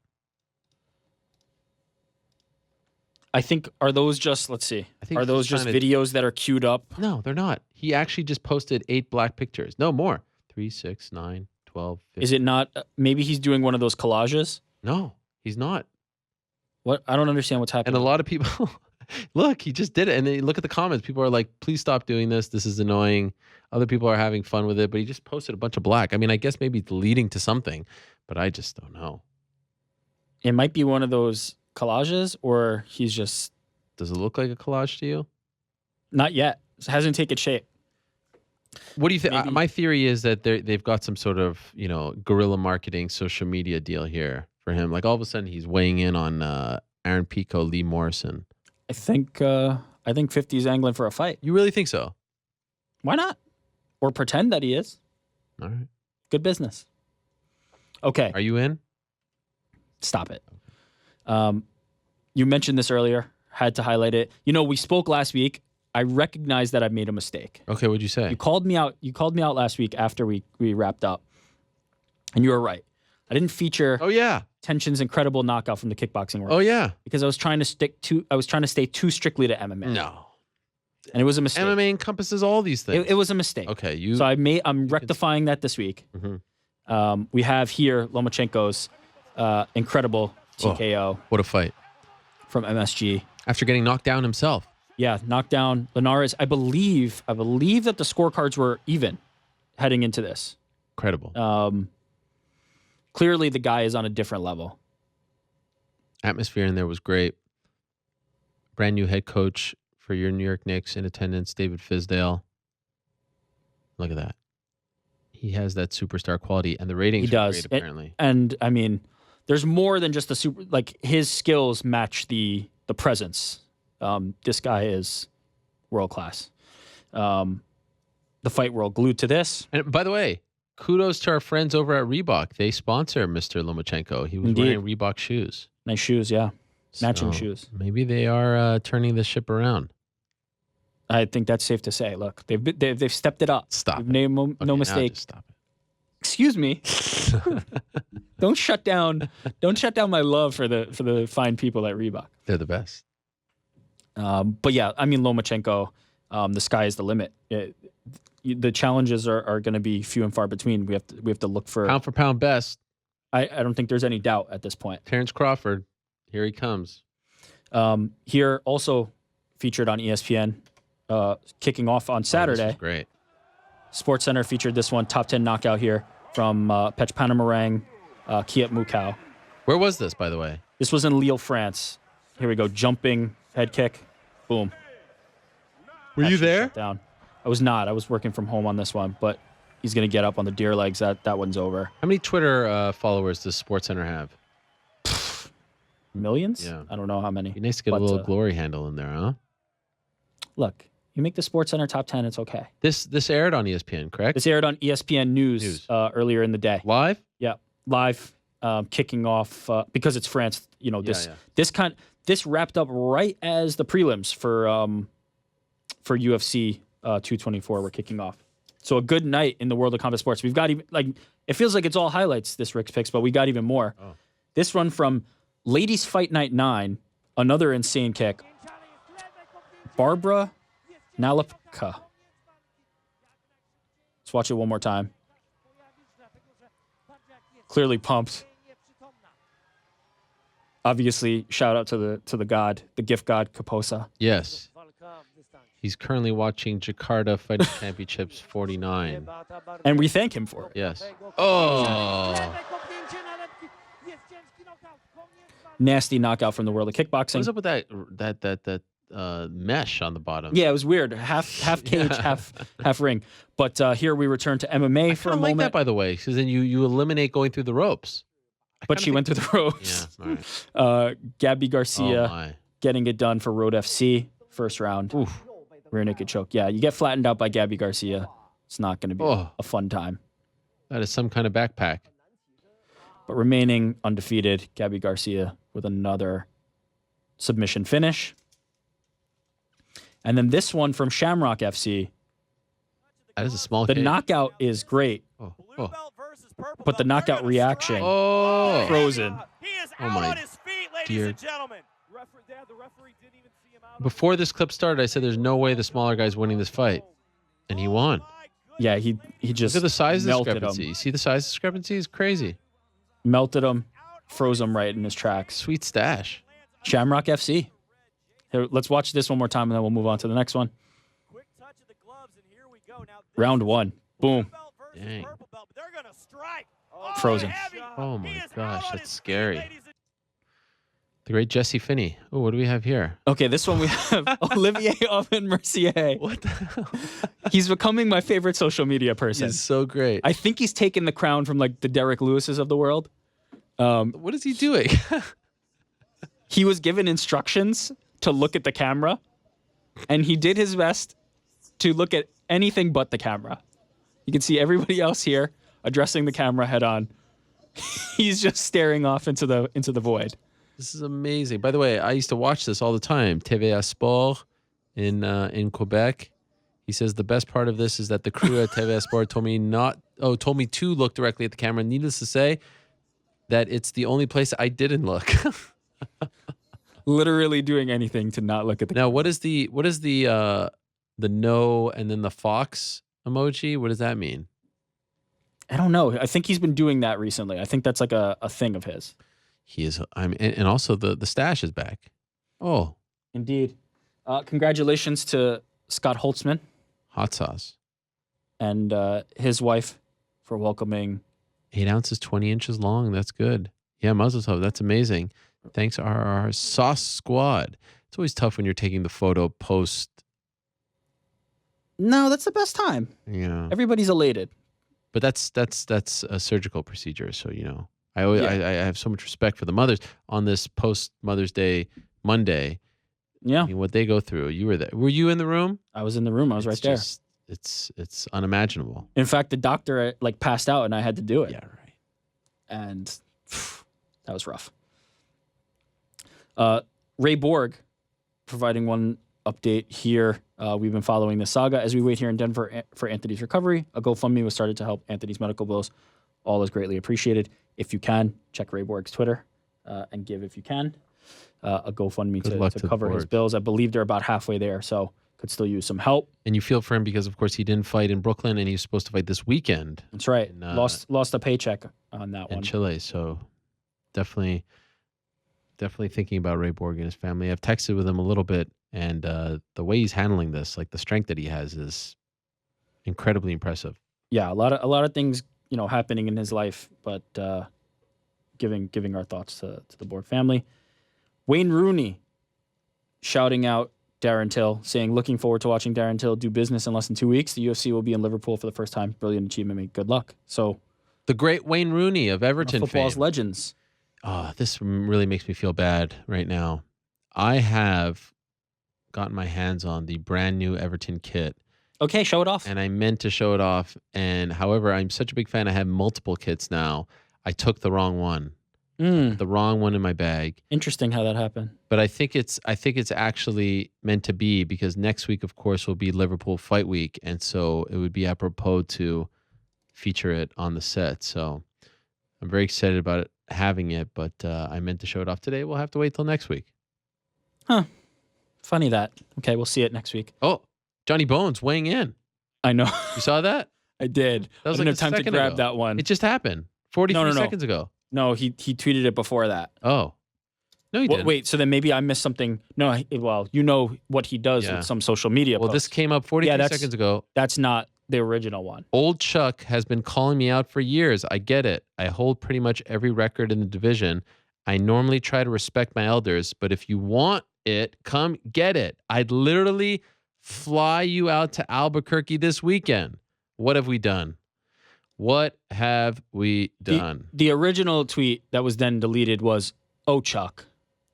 I think, are those just, let's see, are he's those just videos that are queued up? No, they're not. He actually just posted 8 black pictures. No more. 3, 6, 9, 12, 15. Is it not, maybe he's doing one of those collages? No, he's not. What? I don't understand what's happening. And a lot of people, look, he just did it. And then look at the comments. People are like, please stop doing this. This is annoying. Other people are having fun with it. But he just posted a bunch of black. I mean, I guess maybe it's leading to something. But I just don't know. It might be one of those collages, or he's just... Does it look like a collage to you? Not yet. It hasn't taken shape. What do you think? My theory is that they've got some sort of, guerrilla marketing, social media deal here for him. Like all of a sudden he's weighing in on Aaron Pico, Lee Morrison. I think 50 is angling for a fight. You really think so? Why not? Or pretend that he is. All right. Good business. Okay. Are you in? Stop it. You mentioned this earlier. Had to highlight it. We spoke last week. I recognize that I made a mistake. Okay, what'd you say? You called me out. You called me out last week after we wrapped up, and you were right. I didn't feature. Oh yeah. Tension's incredible knockout from the kickboxing world. Oh yeah. Because I was trying to stay too strictly to MMA. No. And it was a mistake. MMA encompass all these things. It was a mistake. Okay, So I'm rectifying that this week. Mm-hmm. We have here Lomachenko's incredible TKO. What a fight from MSG after getting knocked down himself. Yeah, knocked down Linares. I believe that the scorecards were even heading into this. Incredible. Clearly, the guy is on a different level. Atmosphere in there was great. Brand new head coach for your New York Knicks in attendance, David Fizdale. Look at that. He has that superstar quality, and the ratings are great, apparently. And I mean, there's more than just the super. Like his skills match the presence. This guy is world class. The fight world glued to this. And by the way, kudos to our friends over at Reebok. They sponsor Mr. Lomachenko. He was wearing Reebok shoes. Nice shoes, yeah. Matching shoes. Maybe they are turning the ship around. I think that's safe to say. Look, they've stepped it up. Stop. Made no mistake. Stop it. Excuse me. Don't shut down my love for the fine people at Reebok. They're the best. But yeah, I mean Lomachenko, the sky is the limit. The challenges are going to be few and far between. We have to look for pound best. I don't think there's any doubt at this point. Terence Crawford, here he comes. Here also featured on ESPN, kicking off on Saturday. This is great. SportsCenter featured this one, top 10 knockout here from Pechpanamarang, Kiat Mukau. Where was this, by the way? This was in Lille, France. Here we go, jumping head kick, boom. Were you there? Down. I was not. I was working from home on this one, but he's going to get up on the deer legs. That one's over. How many Twitter followers does SportsCenter have? Millions? Yeah. I don't know how many. Be nice to get a little glory handle in there, huh? Look, you make the SportsCenter top 10, it's okay. This aired on ESPN, correct? This aired on ESPN News. Earlier in the day. Live? Yeah, live, kicking off because it's France. This wrapped up right as the prelims for UFC 224 were kicking off. So a good night in the world of combat sports. We've got even it feels like it's all highlights this Rick's Picks, but we got even more. Oh. This run from Ladies Fight Night 9, Another insane kick. Barbara Nalipka. Let's watch it one more time. Clearly pumped. Obviously, shout out to the god, the gift god, Kaposa. Yes. He's currently watching Jakarta Fighting Championships 49. And we thank him for it. Yes. Oh. Nasty knockout from the world of kickboxing. What's up with that mesh on the bottom? Yeah, it was weird. Half cage, half ring. But here we return to MMA for a like moment. that, by the way, because then you eliminate going through the ropes. But she went through the ropes. Yeah, all right. Gabby Oh, Garcia my. getting it done for Road FC. First round. Oof. Rear naked choke. Yeah, you get flattened out by Gabby Garcia. It's not going to be a fun time. That is some kind of backpack. But remaining undefeated, Gabby Garcia with another submission finish. And then this one from Shamrock FC. That is a small The cage. knockout is great, Oh. but the knockout reaction, Oh. frozen. Oh, my dear. Before this clip started, I said there's no way the smaller guy's winning this fight. And he won. Yeah, he just Look at the size melted discrepancy. him. You see the size discrepancy? It's crazy. Melted him, froze him right in his tracks. Sweet stash. Shamrock FC. Here, let's watch this one more time, and then we'll move on to the next one. Round one. Boom. Dang. Frozen. Oh, my gosh. That's scary. The great Jesse Finney. Oh, what do we have here? Okay, this one we have Olivier Oven Mercier. What the hell? He's becoming my favorite social media person. He's so great. I think he's taken the crown from like the Derek Lewises of the world. What is he doing? He was given instructions to look at the camera, and he did his best to look at anything but the camera. You can see everybody else here addressing the camera head on. He's just staring off into the void. This is amazing. By the way, I used to watch this all the time. TVA Sport in Quebec. He says the best part of this is that the crew at TVA Sport told me to look directly at the camera. Needless to say, that it's the only place I didn't look. Literally doing anything to not look at the Now, what is the no and then the fox emoji? What does that mean? I don't know. I think he's been doing that recently. I think that's like a thing of his. He is. And also the stash is back. Oh, Indeed. Congratulations to Scott Holtzman hot sauce. and his wife for welcoming. 8 ounces, 20 inches long. That's good. Yeah, mazel tov. That's amazing. Thanks, our sauce squad. It's always tough when you're taking the photo post. No, that's the best time. You know, Everybody's elated. but that's a surgical procedure. So I always I have so much respect for the mothers on this post Mother's Day Monday. Yeah, I mean, what they go through. You were there. Were you in the room? I was in the room. I was right there. It's unimaginable. In fact, the doctor passed out, and I had to do it. Yeah, right. And that was rough. Ray Borg providing one update here. We've been following the saga as we wait here in Denver for Anthony's recovery. A GoFundMe was started to help Anthony's medical bills. All is greatly appreciated. If you can, check Ray Borg's Twitter and give if you can a GoFundMe to cover his bills. I believe they're about halfway there, so could still use some help. And you feel for him because, of course, he didn't fight in Brooklyn, and he was supposed to fight this weekend. That's right. Lost a paycheck on that in one. Chile. So definitely thinking about Ray Borg and his family. I've texted with him a little bit, and the way he's handling this, like the strength that he has, is incredibly impressive. Yeah, a lot of things happening in his life, but giving our thoughts to the Borg family. Wayne Rooney shouting out Darren Till, saying, looking forward to watching Darren Till do business in less than 2 weeks. The UFC will be in Liverpool for the first time. Brilliant achievement, mate. Good luck. So, the great Wayne Rooney of Everton football's fame. legends. Oh, this really makes me feel bad right now. I have gotten my hands on the brand new Everton kit. Okay, show it off. And I meant to show it off. And however, I'm such a big fan. I have multiple kits now. I took the wrong one. The wrong one in my bag. Interesting how that happened. But I think it's actually meant to be, because next week, of course, will be Liverpool Fight Week, and so it would be apropos to feature it on the set. So I'm very excited about having it, but I meant to show it off today. We'll have to wait till next week. Funny that. Okay, we'll see it next week. Oh, Johnny Bones weighing in. I know. You saw that? I did. That was I like didn't have time to second grab ago. that one. It just happened 43 No. seconds ago. No, he tweeted it before that. Oh. No, he didn't. Wait, so then maybe I missed something. No, well, you know what he does Yeah. with some social media Well, posts. this came up 43 seconds ago. That's not the original one. Old Chuck has been calling me out for years. I get it. I hold pretty much every record in the division. I normally try to respect my elders, but if you want it, come get it. I'd literally fly you out to Albuquerque this weekend. What have we done? What have we done? The original tweet that was then deleted was, "Oh, Chuck, ...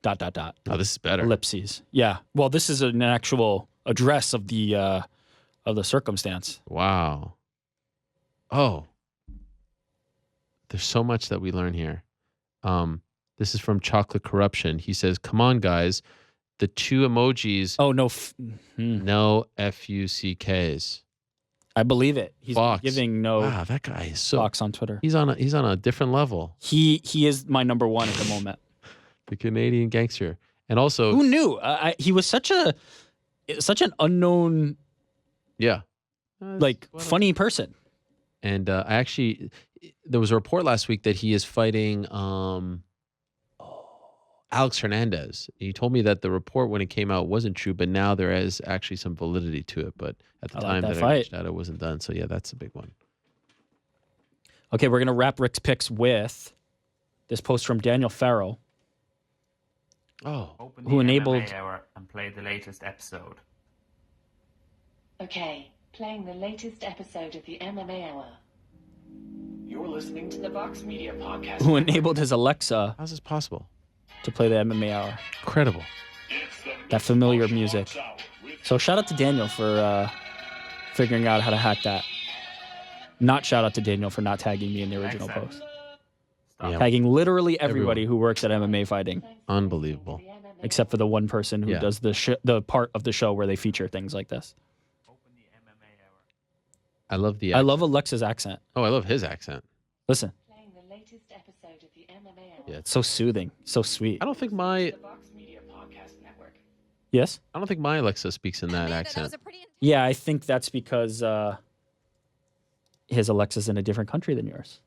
Oh, this is better. ellipses." Yeah. Well, this is an actual address of the circumstance. Wow. Oh. There's so much that we learn here. This is from Chocolate Corruption. He says, "Come on, guys. The two emojis, Oh, no. no FUCKs." I believe it. He's Fox. giving no Wow, that guy is so. Fox on Twitter. He's on a different level. He is my number one at the moment. The Canadian gangster, and also Who knew? He was such an unknown, yeah, funny person. And I actually, there was a report last week that he is fighting Alex Hernandez. He told me that the report when it came out wasn't true, but now there is actually some validity to it. But at the I like time that that I fight. reached out, it wasn't done. So yeah, that's a big one. Okay, we're gonna wrap Rick's picks with this post from Daniel Farrell. Oh, Open Who the enabled- MMA Hour and play the latest episode. Okay, playing the latest episode of the MMA Hour. You're listening to the Vox Media Podcast. Who enabled his Alexa how's this possible? to play the MMA Hour. Incredible. That familiar music. So shout out to Daniel for figuring out how to hack that. Not shout out to Daniel for not tagging me in the original Excellent. post. Yeah. Tagging literally everybody Everyone. who works at MMA Fighting, Unbelievable. except for the one person who Yeah. does the part of the show where they feature things like this. Open the MMA Hour. I love the. I love Alexa's accent. Oh, I love his accent. Listen, Playing the latest episode of the MMA Hour. Yeah, it's so soothing, so sweet. I don't think my The Vox Media Podcast Network. Yes? Alexa speaks in that Amanda, accent. That was a pretty Yeah, I think that's because his Alexa's in a different country than yours.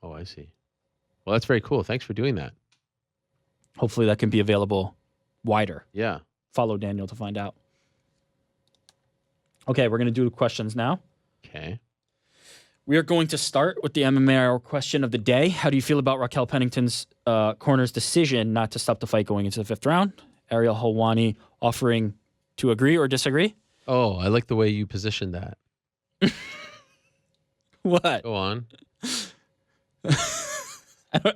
Oh, I see. Well, that's very cool. Thanks for doing that. Hopefully that can be available wider. Yeah. Follow Daniel to find out. Okay, we're going to do the questions now. Okay. We are going to start with the MMA Hour question of the day. How do you feel about Raquel Pennington's corner's decision not to stop the fight going into the fifth round? Ariel Helwani offering to agree or disagree? Oh, I like the way you positioned that. What? Go on.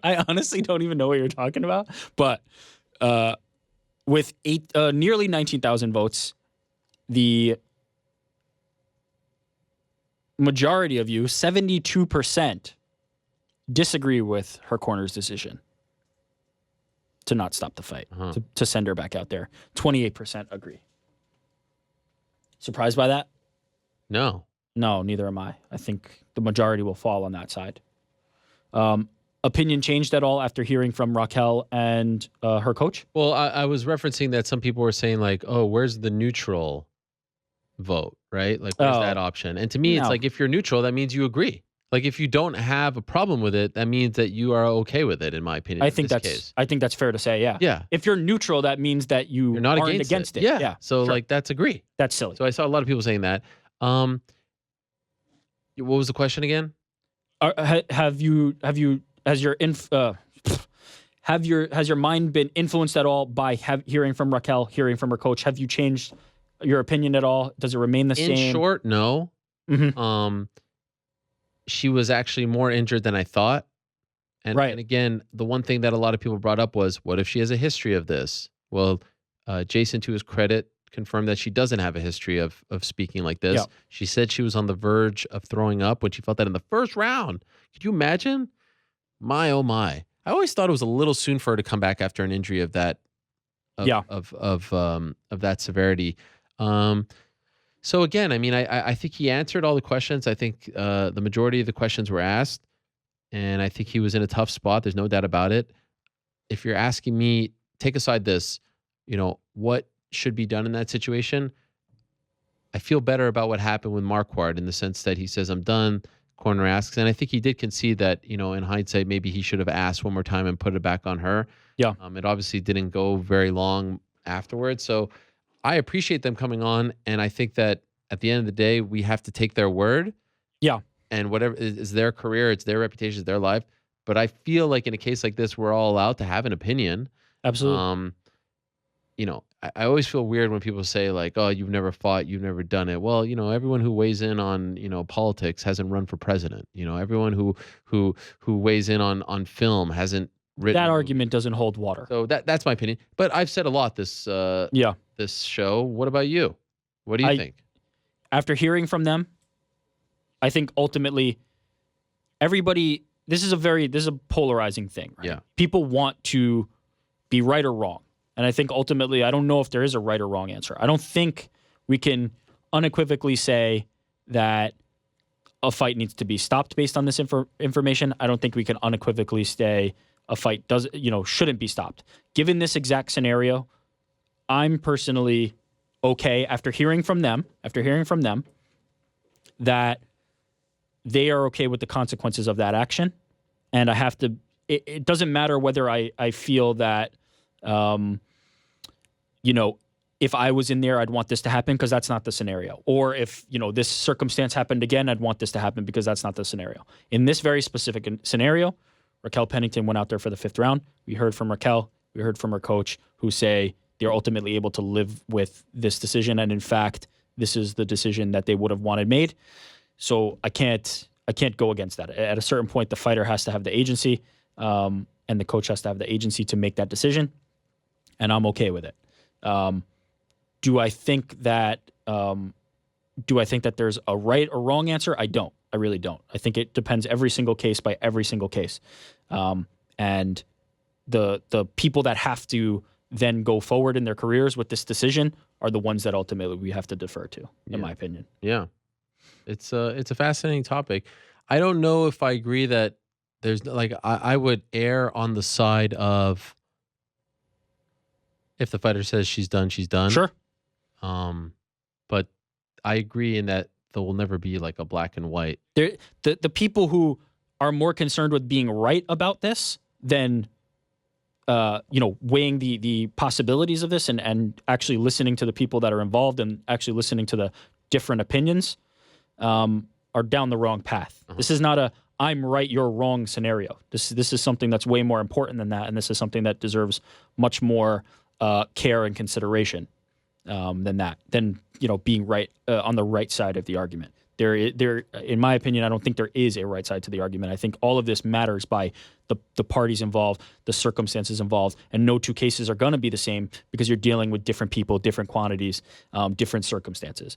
I honestly don't even know what you're talking about. But with nearly 19,000 votes, the majority of you, 72%, disagree with her corner's decision to not stop the fight, to send her back out there. 28% agree. Surprised by that? No. No, neither am I. I think the majority will fall on that side. Opinion changed at all after hearing from Raquel and her coach? Well, I was referencing that some people were saying like, oh, where's the neutral vote, right? Like, where's Oh. that option? And to me, it's No. like, if you're neutral, that means you agree. Like, if you don't have a problem with it, that means that you are okay with it, in my opinion. I think in this case. I think that's fair to say, yeah. Yeah. If you're neutral, that means that You're not aren't against, it. Yeah. So, sure. like, that's agree. That's silly. So I saw a lot of people saying that. What was the question again? Has your mind been influenced at all by hearing from Raquel, hearing from her coach? Have you changed your opinion at all? Does it remain the same? In short, no. Mhm. She was actually more injured than I thought. And, Right. and again, the one thing that a lot of people brought up was, what if she has a history of this? Well, Jason, to his credit, confirmed that she doesn't have a history of speaking like this. Yeah. She said she was on the verge of throwing up when she felt that in the first round. Could you imagine? My, oh my. I always thought it was a little soon for her to come back after an injury of that of that severity. So again, I mean, I think he answered all the questions. I think the majority of the questions were asked, and I think he was in a tough spot. There's no doubt about it. If you're asking me, take aside this, what should be done in that situation. I feel better about what happened with Marquardt in the sense that he says, I'm done. Corner asks. And I think he did concede that, in hindsight, maybe he should have asked one more time and put it back on her. Yeah. It obviously didn't go very long afterwards. So I appreciate them coming on. And I think that at the end of the day, we have to take their word. Yeah. And whatever is their career, it's their reputation, it's their life. But I feel like in a case like this, we're all allowed to have an opinion. Absolutely. I always feel weird when people say like, oh, you've never fought, you've never done it. Well, everyone who weighs in on, politics hasn't run for president. Everyone who weighs in on film hasn't written. That argument doesn't hold water. So that's my opinion. But I've said a lot this show. What about you? What do you think? After hearing from them, I think ultimately this is a polarizing thing, right? Yeah. People want to be right or wrong. And I think ultimately, I don't know if there is a right or wrong answer. I don't think we can unequivocally say that a fight needs to be stopped based on this information. I don't think we can unequivocally say a fight shouldn't be stopped. Given this exact scenario, I'm personally okay after hearing from them that they are okay with the consequences of that action. And I have to, it doesn't matter whether I feel that, if I was in there, I'd want this to happen because that's not the scenario. Or if, this circumstance happened again, I'd want this to happen because that's not the scenario. In this very specific scenario, Raquel Pennington went out there for the 5th round. We heard from Raquel. We heard from her coach who say they're ultimately able to live with this decision. And in fact, this is the decision that they would have wanted made. So I can't go against that. At a certain point, the fighter has to have the agency, and the coach has to have the agency to make that decision. And I'm okay with it. Do I think that there's a right or wrong answer? I don't. I really don't. I think it depends every single case by every single case. And the people that have to then go forward in their careers with this decision are the ones that ultimately we have to defer to, in my opinion. Yeah. It's a fascinating topic. I don't know if I agree that there's I would err on the side of if the fighter says she's done, she's done. Sure. But I agree in that there will never be like a black and white. The people who are more concerned with being right about this than weighing the possibilities of this and actually listening to the people that are involved and actually listening to the different opinions are down the wrong path. Uh-huh. This is not a I'm right, you're wrong scenario. This is something that's way more important than that, and this is something that deserves much more care and consideration than being right on the right side of the argument. There, in my opinion, I don't think there is a right side to the argument. I think all of this matters by the parties involved, the circumstances involved, and no two cases are going to be the same because you're dealing with different people, different quantities, different circumstances.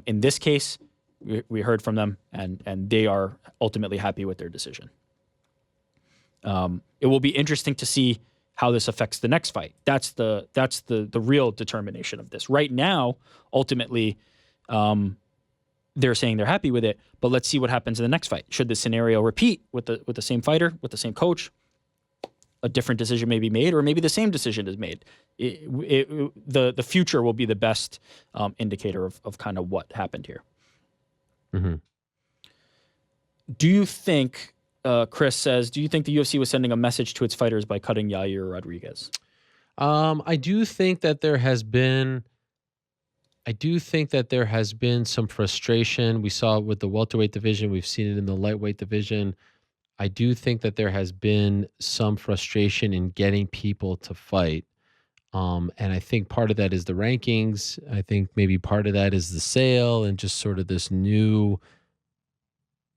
In this case, we heard from them, and they are ultimately happy with their decision. It will be interesting to see how this affects the next fight. That's the real determination of this. Right now, ultimately, they're saying they're happy with it, but let's see what happens in the next fight. Should this scenario repeat with the same fighter, with the same coach, a different decision may be made, or maybe the same decision is made. The future will be the best indicator of kind of what happened here. Mm-hmm. Do you think, Chris says, do you think the UFC was sending a message to its fighters by cutting Yair Rodriguez? I do think that there has been some frustration. We saw it with the welterweight division. We've seen it in the lightweight division. I do think that there has been some frustration in getting people to fight. And I think part of that is the rankings. I think maybe part of that is the sale and just sort of this new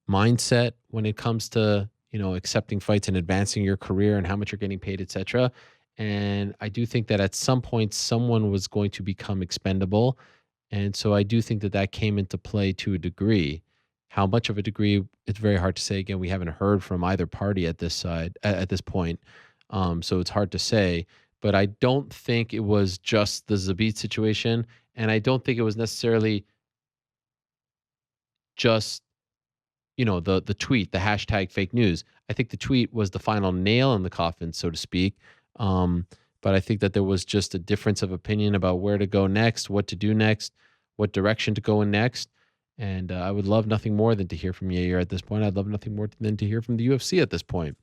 mindset when it comes to, accepting fights and advancing your career and how much you're getting paid, etc. And I do think that at some point someone was going to become expendable. And so I do think that came into play to a degree. How much of a degree, it's very hard to say. Again, we haven't heard from either party at this point. So it's hard to say. But I don't think it was just the Zabit situation. And I don't think it was necessarily just, the tweet, the hashtag fake news. I think the tweet was the final nail in the coffin, so to speak. but I think that there was just a difference of opinion about where to go next, what to do next, what direction to go in next. And I would love nothing more than to hear from Yair at this point. I'd love nothing more than to hear from the UFC at this point.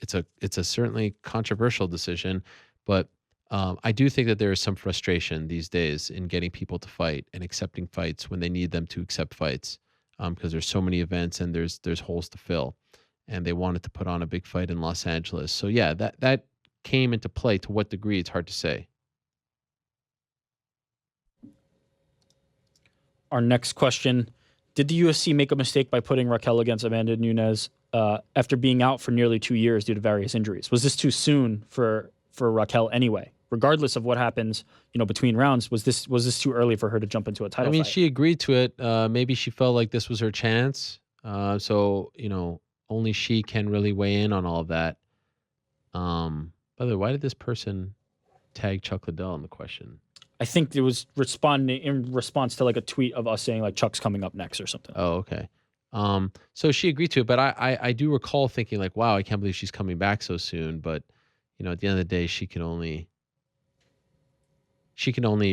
It's a certainly controversial decision, but I do think that there is some frustration these days in getting people to fight and accepting fights when they need them to accept fights, because there's so many events and there's holes to fill, and they wanted to put on a big fight in Los Angeles. So yeah, that came into play. To what degree, it's hard to say. Our next question: did the UFC make a mistake by putting Raquel against Amanda Nunes after being out for nearly 2 years due to various injuries? Was this too soon for Raquel anyway? Regardless of what happens, between rounds, was this too early for her to jump into a title fight? She agreed to it. Maybe she felt like this was her chance. So only she can really weigh in on all of that. By the way, why did this person tag Chuck Liddell in the question? I think it was responding in response to like a tweet of us saying like Chuck's coming up next or something. Oh, okay. So she agreed to it, but I do recall thinking like, wow, I can't believe she's coming back so soon. But at the end of the day, she can only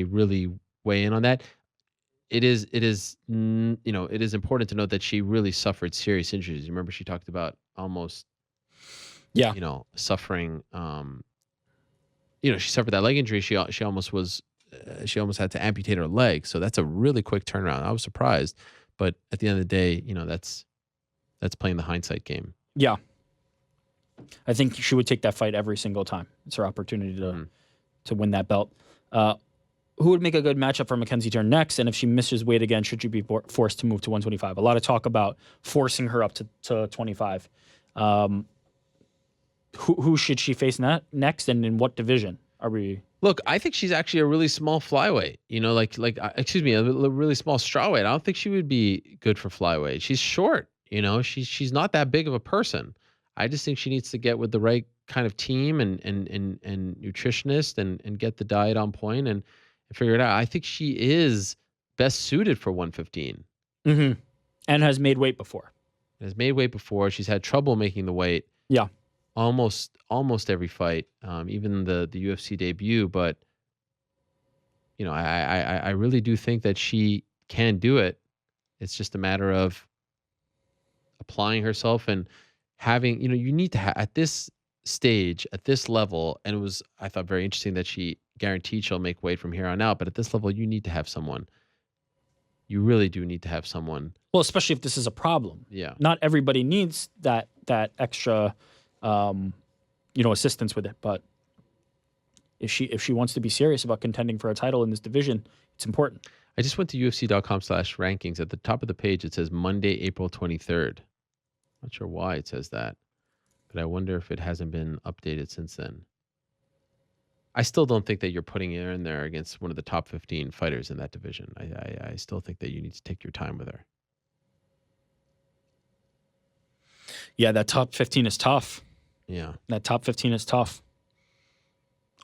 really weigh in on that. It is important to note that she really suffered serious injuries. You remember she talked about almost, suffering. She suffered that leg injury. She almost had to amputate her leg. So that's a really quick turnaround. I was surprised, but at the end of the day, that's playing the hindsight game. Yeah, I think she would take that fight every single time. It's her opportunity to win that belt. Who would make a good matchup for Mackenzie Dern next? And if she misses weight again, should she be forced to move to 125? A lot of talk about forcing her up to 25. Who should she face next, and in what division are we? Look, I think she's actually a really small flyweight. A really small strawweight. I don't think she would be good for flyweight. She's short. She's not that big of a person. I just think she needs to get with the right kind of team and nutritionist and get the diet on point and figure it out. I think she is best suited for 115. Mm-hmm. And has made weight before. She's had trouble making the weight. Yeah. Almost every fight, even the UFC debut. But, I really do think that she can do it. It's just a matter of applying herself and having, you need to have, at this stage, at this level, and it was, I thought, very interesting that she guaranteed she'll make weight from here on out. But at this level, you need to have someone. You really do need to have someone. Well, especially if this is a problem. Yeah. Not everybody needs that extra, assistance with it. But if she wants to be serious about contending for a title in this division, it's important. I just went to UFC.com/rankings. At the top of the page, it says Monday, April 23rd. Not sure why it says that, but I wonder if it hasn't been updated since then. I still don't think that you're putting her in there against one of the top 15 fighters in that division. I still think that you need to take your time with her. Yeah, that top 15 is tough. Yeah. That top 15 is tough.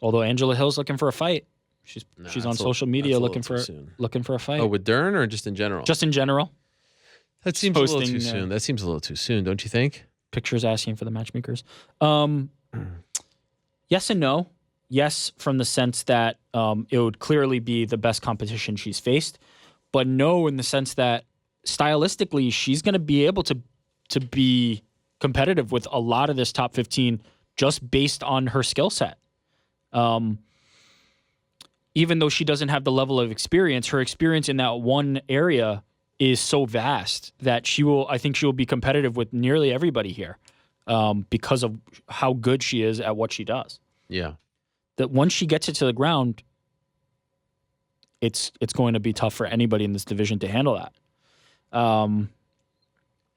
Although Angela Hill's looking for a fight. She's on social media looking for a fight. Oh, with Dern or just in general? Just in general. That seems a little too soon. That seems a little too soon, don't you think? Pictures asking for the matchmakers. Yes and no. Yes, from the sense that it would clearly be the best competition she's faced, but no in the sense that stylistically she's going to be able to be competitive with a lot of this top 15 just based on her skill set. Even though she doesn't have the level of experience, her experience in that one area is so vast that I think she will be competitive with nearly everybody here because of how good she is at what she does. Yeah. That once she gets it to the ground, it's going to be tough for anybody in this division to handle that.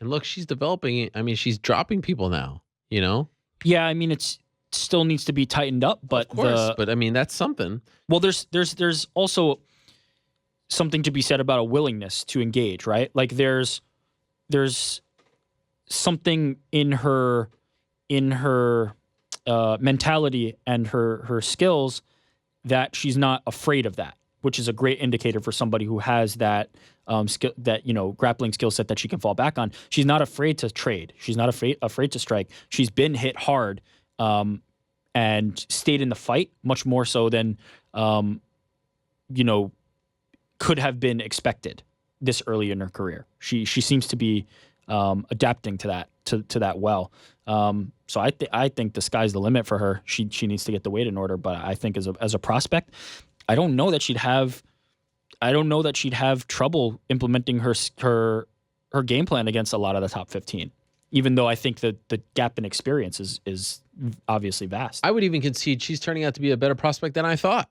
And look, she's developing. I mean, she's dropping people now, Yeah, I mean, it still needs to be tightened up, but of course, but I mean, that's something. Well, there's also something to be said about a willingness to engage, right? Like there's something in her mentality and her skills that she's not afraid of that, which is a great indicator for somebody who has that skill, that grappling skill set that she can fall back on. She's not afraid to trade. She's not afraid to strike. She's been hit hard, and stayed in the fight much more so than, could have been expected this early in her career. She seems to be adapting to that well. So I think the sky's the limit for her. She needs to get the weight in order. But I think as a prospect, I don't know that she'd have trouble implementing her game plan against a lot of the top 15. Even though I think that the gap in experience is obviously vast. I would even concede she's turning out to be a better prospect than I thought.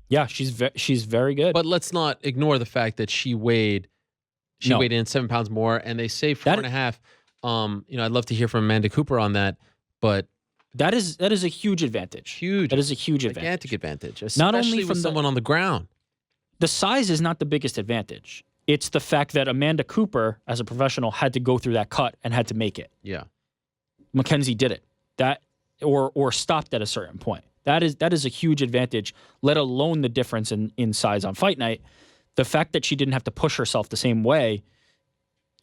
Yeah, she's very good. But let's not ignore the fact that she weighed in 7 pounds more, and they say 4.5. I'd love to hear from Amanda Cooper on that, but that is a huge advantage. Huge. That is a huge gigantic advantage, especially not only from with someone on the ground. The size is not the biggest advantage. It's the fact that Amanda Cooper, as a professional, had to go through that cut and had to make it. Yeah. Mackenzie did it. Or stopped at a certain point. That is a huge advantage, let alone the difference in size on fight night. The fact that she didn't have to push herself the same way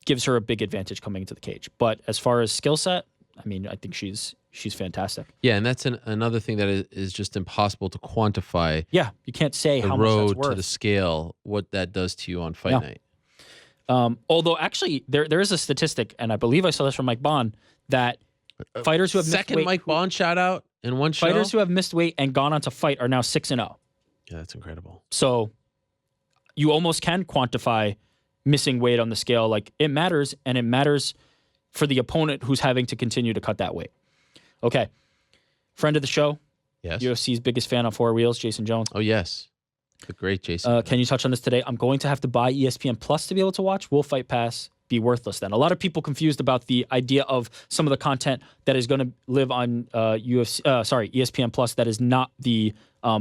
gives her a big advantage coming into the cage. But as far as skill set, I mean, I think she's fantastic. Yeah, and that's another thing that is just impossible to quantify. Yeah, you can't say how much that's worth. The road worth. to the scale, what that does to you on fight night. Although actually, there is a statistic, and I believe I saw this from Mike Bond, that fighters who have missed weight. Second Mike Bond shout out in one show. Fighters who have missed weight and gone on to fight are now 6-0. Yeah, that's incredible. So you almost can quantify missing weight on the scale. Like, it matters, and it matters for the opponent who's having to continue to cut that weight. Okay. Friend of the show. Yes. UFC's biggest fan on four wheels, Jason Jones. Oh, yes. The great Jason. Can you touch on this today? I'm going to have to buy ESPN Plus to be able to watch. Will Fight Pass be worthless then? A lot of people confused about the idea of some of the content that is going to live on ESPN Plus that is not the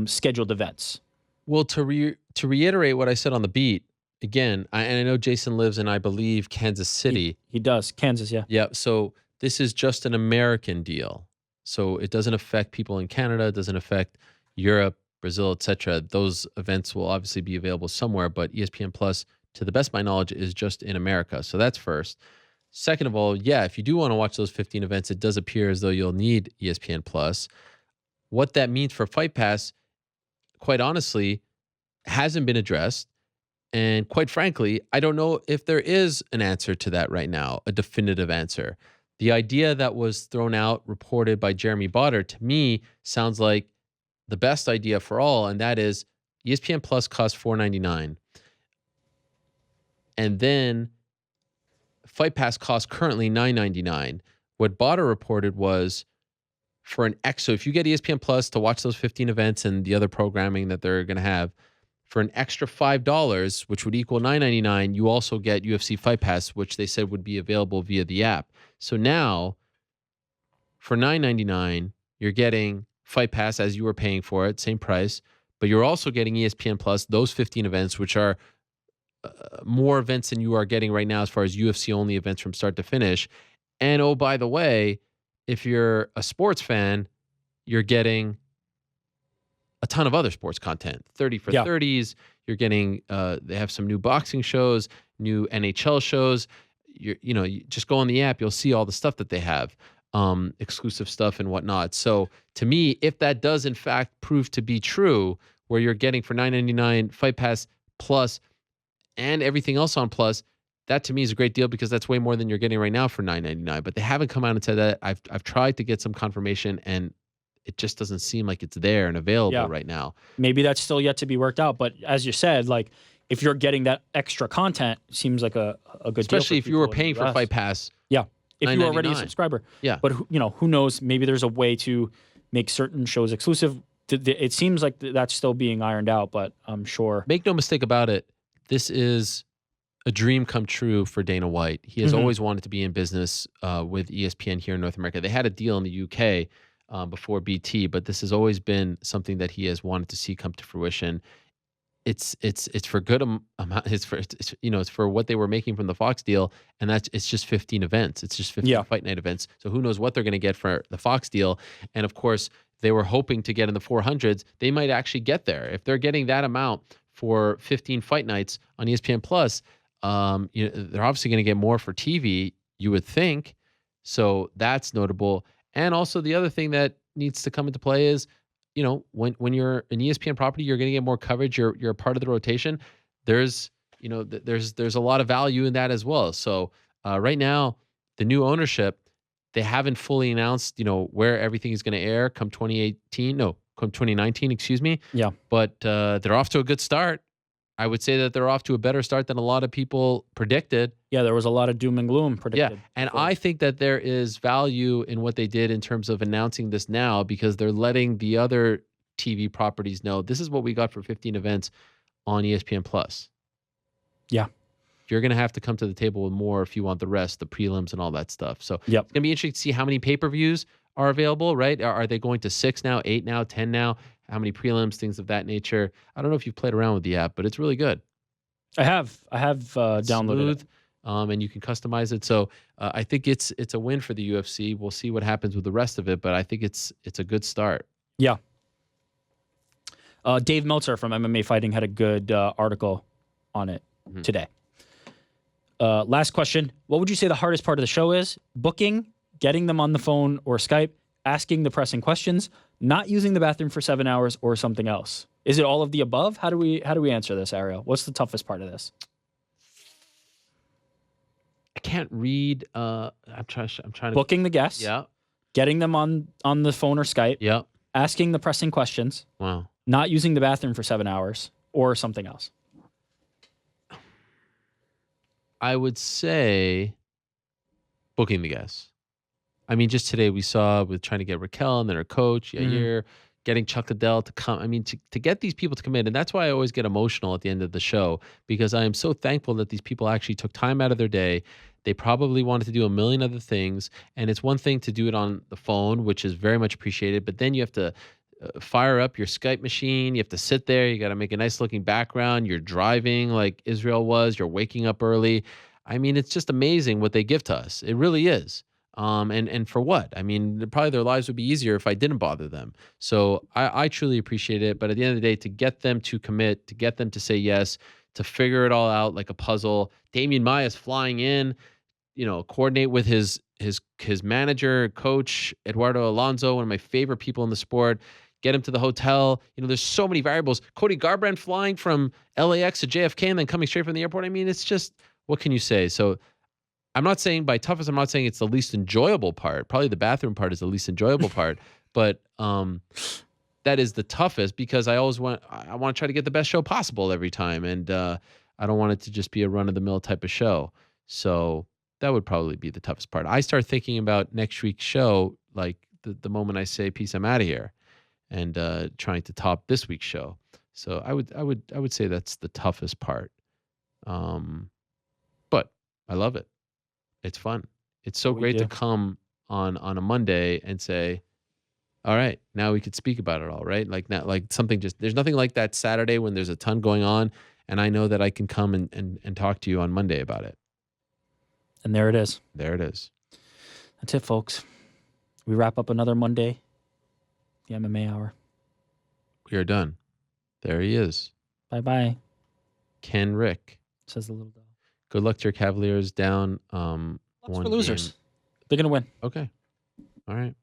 scheduled events. Well, to reiterate what I said on the beat, again, and I know Jason lives in, I believe, Kansas City. He does. Kansas, yeah. Yeah, so this is just an American deal. So it doesn't affect people in Canada, it doesn't affect Europe, Brazil, etc. Those events will obviously be available somewhere, but ESPN Plus, to the best of my knowledge, is just in America. So that's first. Second of all, yeah, if you do want to watch those 15 events, it does appear as though you'll need ESPN Plus. What that means for Fight Pass, quite honestly, hasn't been addressed. And quite frankly, I don't know if there is an answer to that right now, a definitive answer. The idea that was thrown out, reported by Jeremy Botter, to me sounds like the best idea for all, and that is ESPN Plus costs $4.99. And then Fight Pass costs currently $9.99. What Botter reported was for an extra, if you get ESPN Plus to watch those 15 events and the other programming that they're going to have, for an extra $5, which would equal $9.99, you also get UFC Fight Pass, which they said would be available via the app. So now, for $9.99, you're getting Fight Pass as you were paying for it, same price, but you're also getting ESPN Plus, those 15 events, which are more events than you are getting right now as far as UFC-only events from start to finish. And oh, by the way, if you're a sports fan, you're getting a ton of other sports content, 30 for 30s. You're getting, they have some new boxing shows, new NHL shows. You just go on the app, you'll see all the stuff that they have, exclusive stuff and whatnot. So to me, if that does in fact prove to be true, where you're getting for $9.99 Fight Pass Plus and everything else on Plus, that to me is a great deal because that's way more than you're getting right now for $9.99. But they haven't come out and said that. I've tried to get some confirmation, and it just doesn't seem like it's there and available right now. Maybe that's still yet to be worked out. But as you said, like, if you're getting that extra content, it seems like a good deal. Especially if you were paying for Fight Pass. Yeah. If you were already a subscriber. Yeah. But who knows? Maybe there's a way to make certain shows exclusive. It seems like that's still being ironed out, but I'm sure. Make no mistake about it. This is a dream come true for Dana White. He has always wanted to be in business with ESPN here in North America. They had a deal in the UK before BT, but this has always been something that he has wanted to see come to fruition. It's for good amount. It's for what they were making from the Fox deal, and it's just 15 events. It's just 15 fight night events. So who knows what they're going to get for the Fox deal? And of course, they were hoping to get in the 400s. They might actually get there if they're getting that amount for 15 fight nights on ESPN Plus. They're obviously going to get more for TV, you would think. So that's notable. And also the other thing that needs to come into play is, when you're an ESPN property, you're going to get more coverage. You're a part of the rotation. There's there's a lot of value in that as well. So right now, the new ownership, they haven't fully announced where everything is going to air come 2019, excuse me. Yeah. But they're off to a good start. I would say that they're off to a better start than a lot of people predicted. Yeah, there was a lot of doom and gloom predicted. Yeah, and I think that there is value in what they did in terms of announcing this now, because they're letting the other TV properties know this is what we got for 15 events on ESPN Plus. Yeah. You're going to have to come to the table with more if you want the rest, the prelims and all that stuff. So Yep. it's going to be interesting to see how many pay-per-views are available, right? Are they going to 6 now, 8 now, 10 now? How many prelims, things of that nature? I don't know if you've played around with the app, but it's really good. I have downloaded it. And you can customize it. So I think it's a win for the UFC. We'll see what happens with the rest of it, but I think it's a good start. Yeah. Dave Meltzer from MMA Fighting had a good article on it today. Last question. What would you say the hardest part of the show is? Booking, getting them on the phone or Skype, asking the pressing questions, not using the bathroom for 7 hours, or something else? Is it all of the above? How do we answer this, Ariel? What's the toughest part of this? I can't read. I'm trying to Booking the guests. Yeah. Getting them on the phone or Skype. Yeah. Asking the pressing questions. Wow. Not using the bathroom for 7 hours, or something else. I would say booking the guests. I mean, just today we saw with trying to get Raquel and then her coach, Yair, getting Chuck Liddell to come. I mean, to get these people to come in. And that's why I always get emotional at the end of the show, because I am so thankful that these people actually took time out of their day. They probably wanted to do a million other things. And it's one thing to do it on the phone, which is very much appreciated. But then you have to fire up your Skype machine. You have to sit there. You got to make a nice looking background. You're driving like Israel was. You're waking up early. I mean, it's just amazing what they give to us. It really is. And for what? I mean, probably their lives would be easier if I didn't bother them. So I truly appreciate it. But at the end of the day, to get them to commit, to get them to say yes, to figure it all out like a puzzle. Damian Maia's flying in, coordinate with his manager, coach, Eduardo Alonso, one of my favorite people in the sport. Get him to the hotel. There's so many variables. Cody Garbrandt flying from LAX to JFK and then coming straight from the airport. I mean, it's just, what can you say? So I'm not saying by toughest, I'm not saying it's the least enjoyable part. Probably the bathroom part is the least enjoyable part, but that is the toughest, because I want to try to get the best show possible every time, and I don't want it to just be a run of the mill type of show. So that would probably be the toughest part. I start thinking about next week's show like the moment I say peace, I'm out of here, and trying to top this week's show. So I would say that's the toughest part. But I love it. It's fun. It's so great to come on a Monday and say, all right, now we could speak about it all, right? Like something there's nothing like that Saturday when there's a ton going on, and I know that I can come and talk to you on Monday about it. And there it is. There it is. That's it, folks. We wrap up another Monday, the MMA Hour. We are done. There he is. Bye-bye. Ken Rick. Says the little dog. Good luck to your Cavaliers down. Lots one for losers. game. They're going to win. Okay. All right.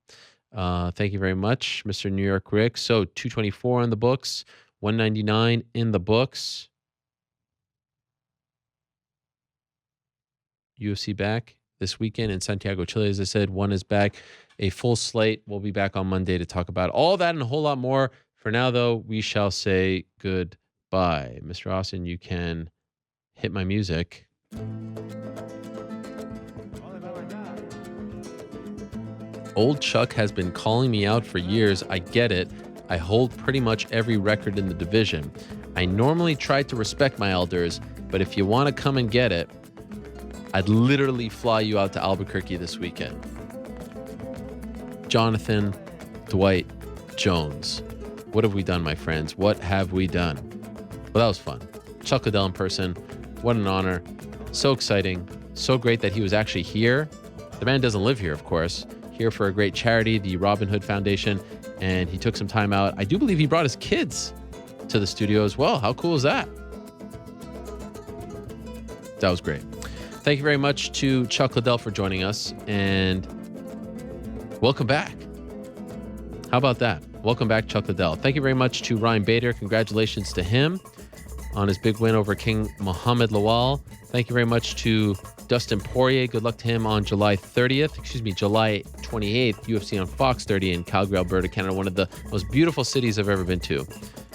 Thank you very much, Mr. New York Rick. So 224 in the books, 199 in the books. UFC back this weekend in Santiago, Chile. As I said, one is back. A full slate. We'll be back on Monday to talk about all that and a whole lot more. For now, though, we shall say goodbye. Mr. Austin, you can hit my music. Old Chuck has been calling me out for years. I get it. I hold pretty much every record in the division. I normally try to respect my elders, but if you want to come and get it, I'd literally fly you out to Albuquerque this weekend. Jonathan Dwight Jones. What have we done, my friends? What have we done? Well, that was fun. Chuck Liddell in person. What an honor. So exciting. So great that he was actually here. The man doesn't live here, of course. Here for a great charity, the Robin Hood Foundation. And he took some time out. I do believe he brought his kids to the studio as well. How cool is that? That was great. Thank you very much to Chuck Liddell for joining us. And welcome back. How about that? Welcome back, Chuck Liddell. Thank you very much to Ryan Bader. Congratulations to him on his big win over King Muhammad Lawal. Thank you very much to Dustin Poirier. Good luck to him on July 28th, UFC on Fox 30 in Calgary, Alberta, Canada. One of the most beautiful cities I've ever been to.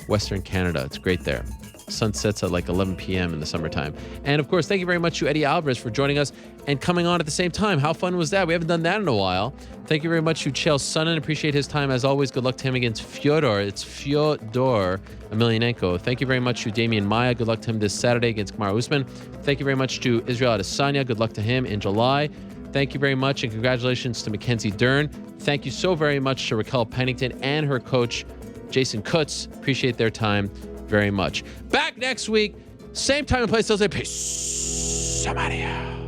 Western Canada. It's great there. Sun sets at like 11 p.m. in the summertime. And of course, thank you very much to Eddie Alvarez for joining us and coming on at the same time. How fun was that? We haven't done that in a while. Thank you very much to Chael Sonnen. Appreciate his time as always. Good luck to him against Fyodor. It's Fyodor Emelianenko. Thank you very much to Damian Maia. Good luck to him this Saturday against Kamaru Usman. Thank you very much to Israel Adesanya. Good luck to him in July. Thank you very much and congratulations to Mackenzie Dern. Thank you so very much to Raquel Pennington and her coach, Jason Kutz. Appreciate their time very much. Back next week, same time and place. Peace. I'm out of here.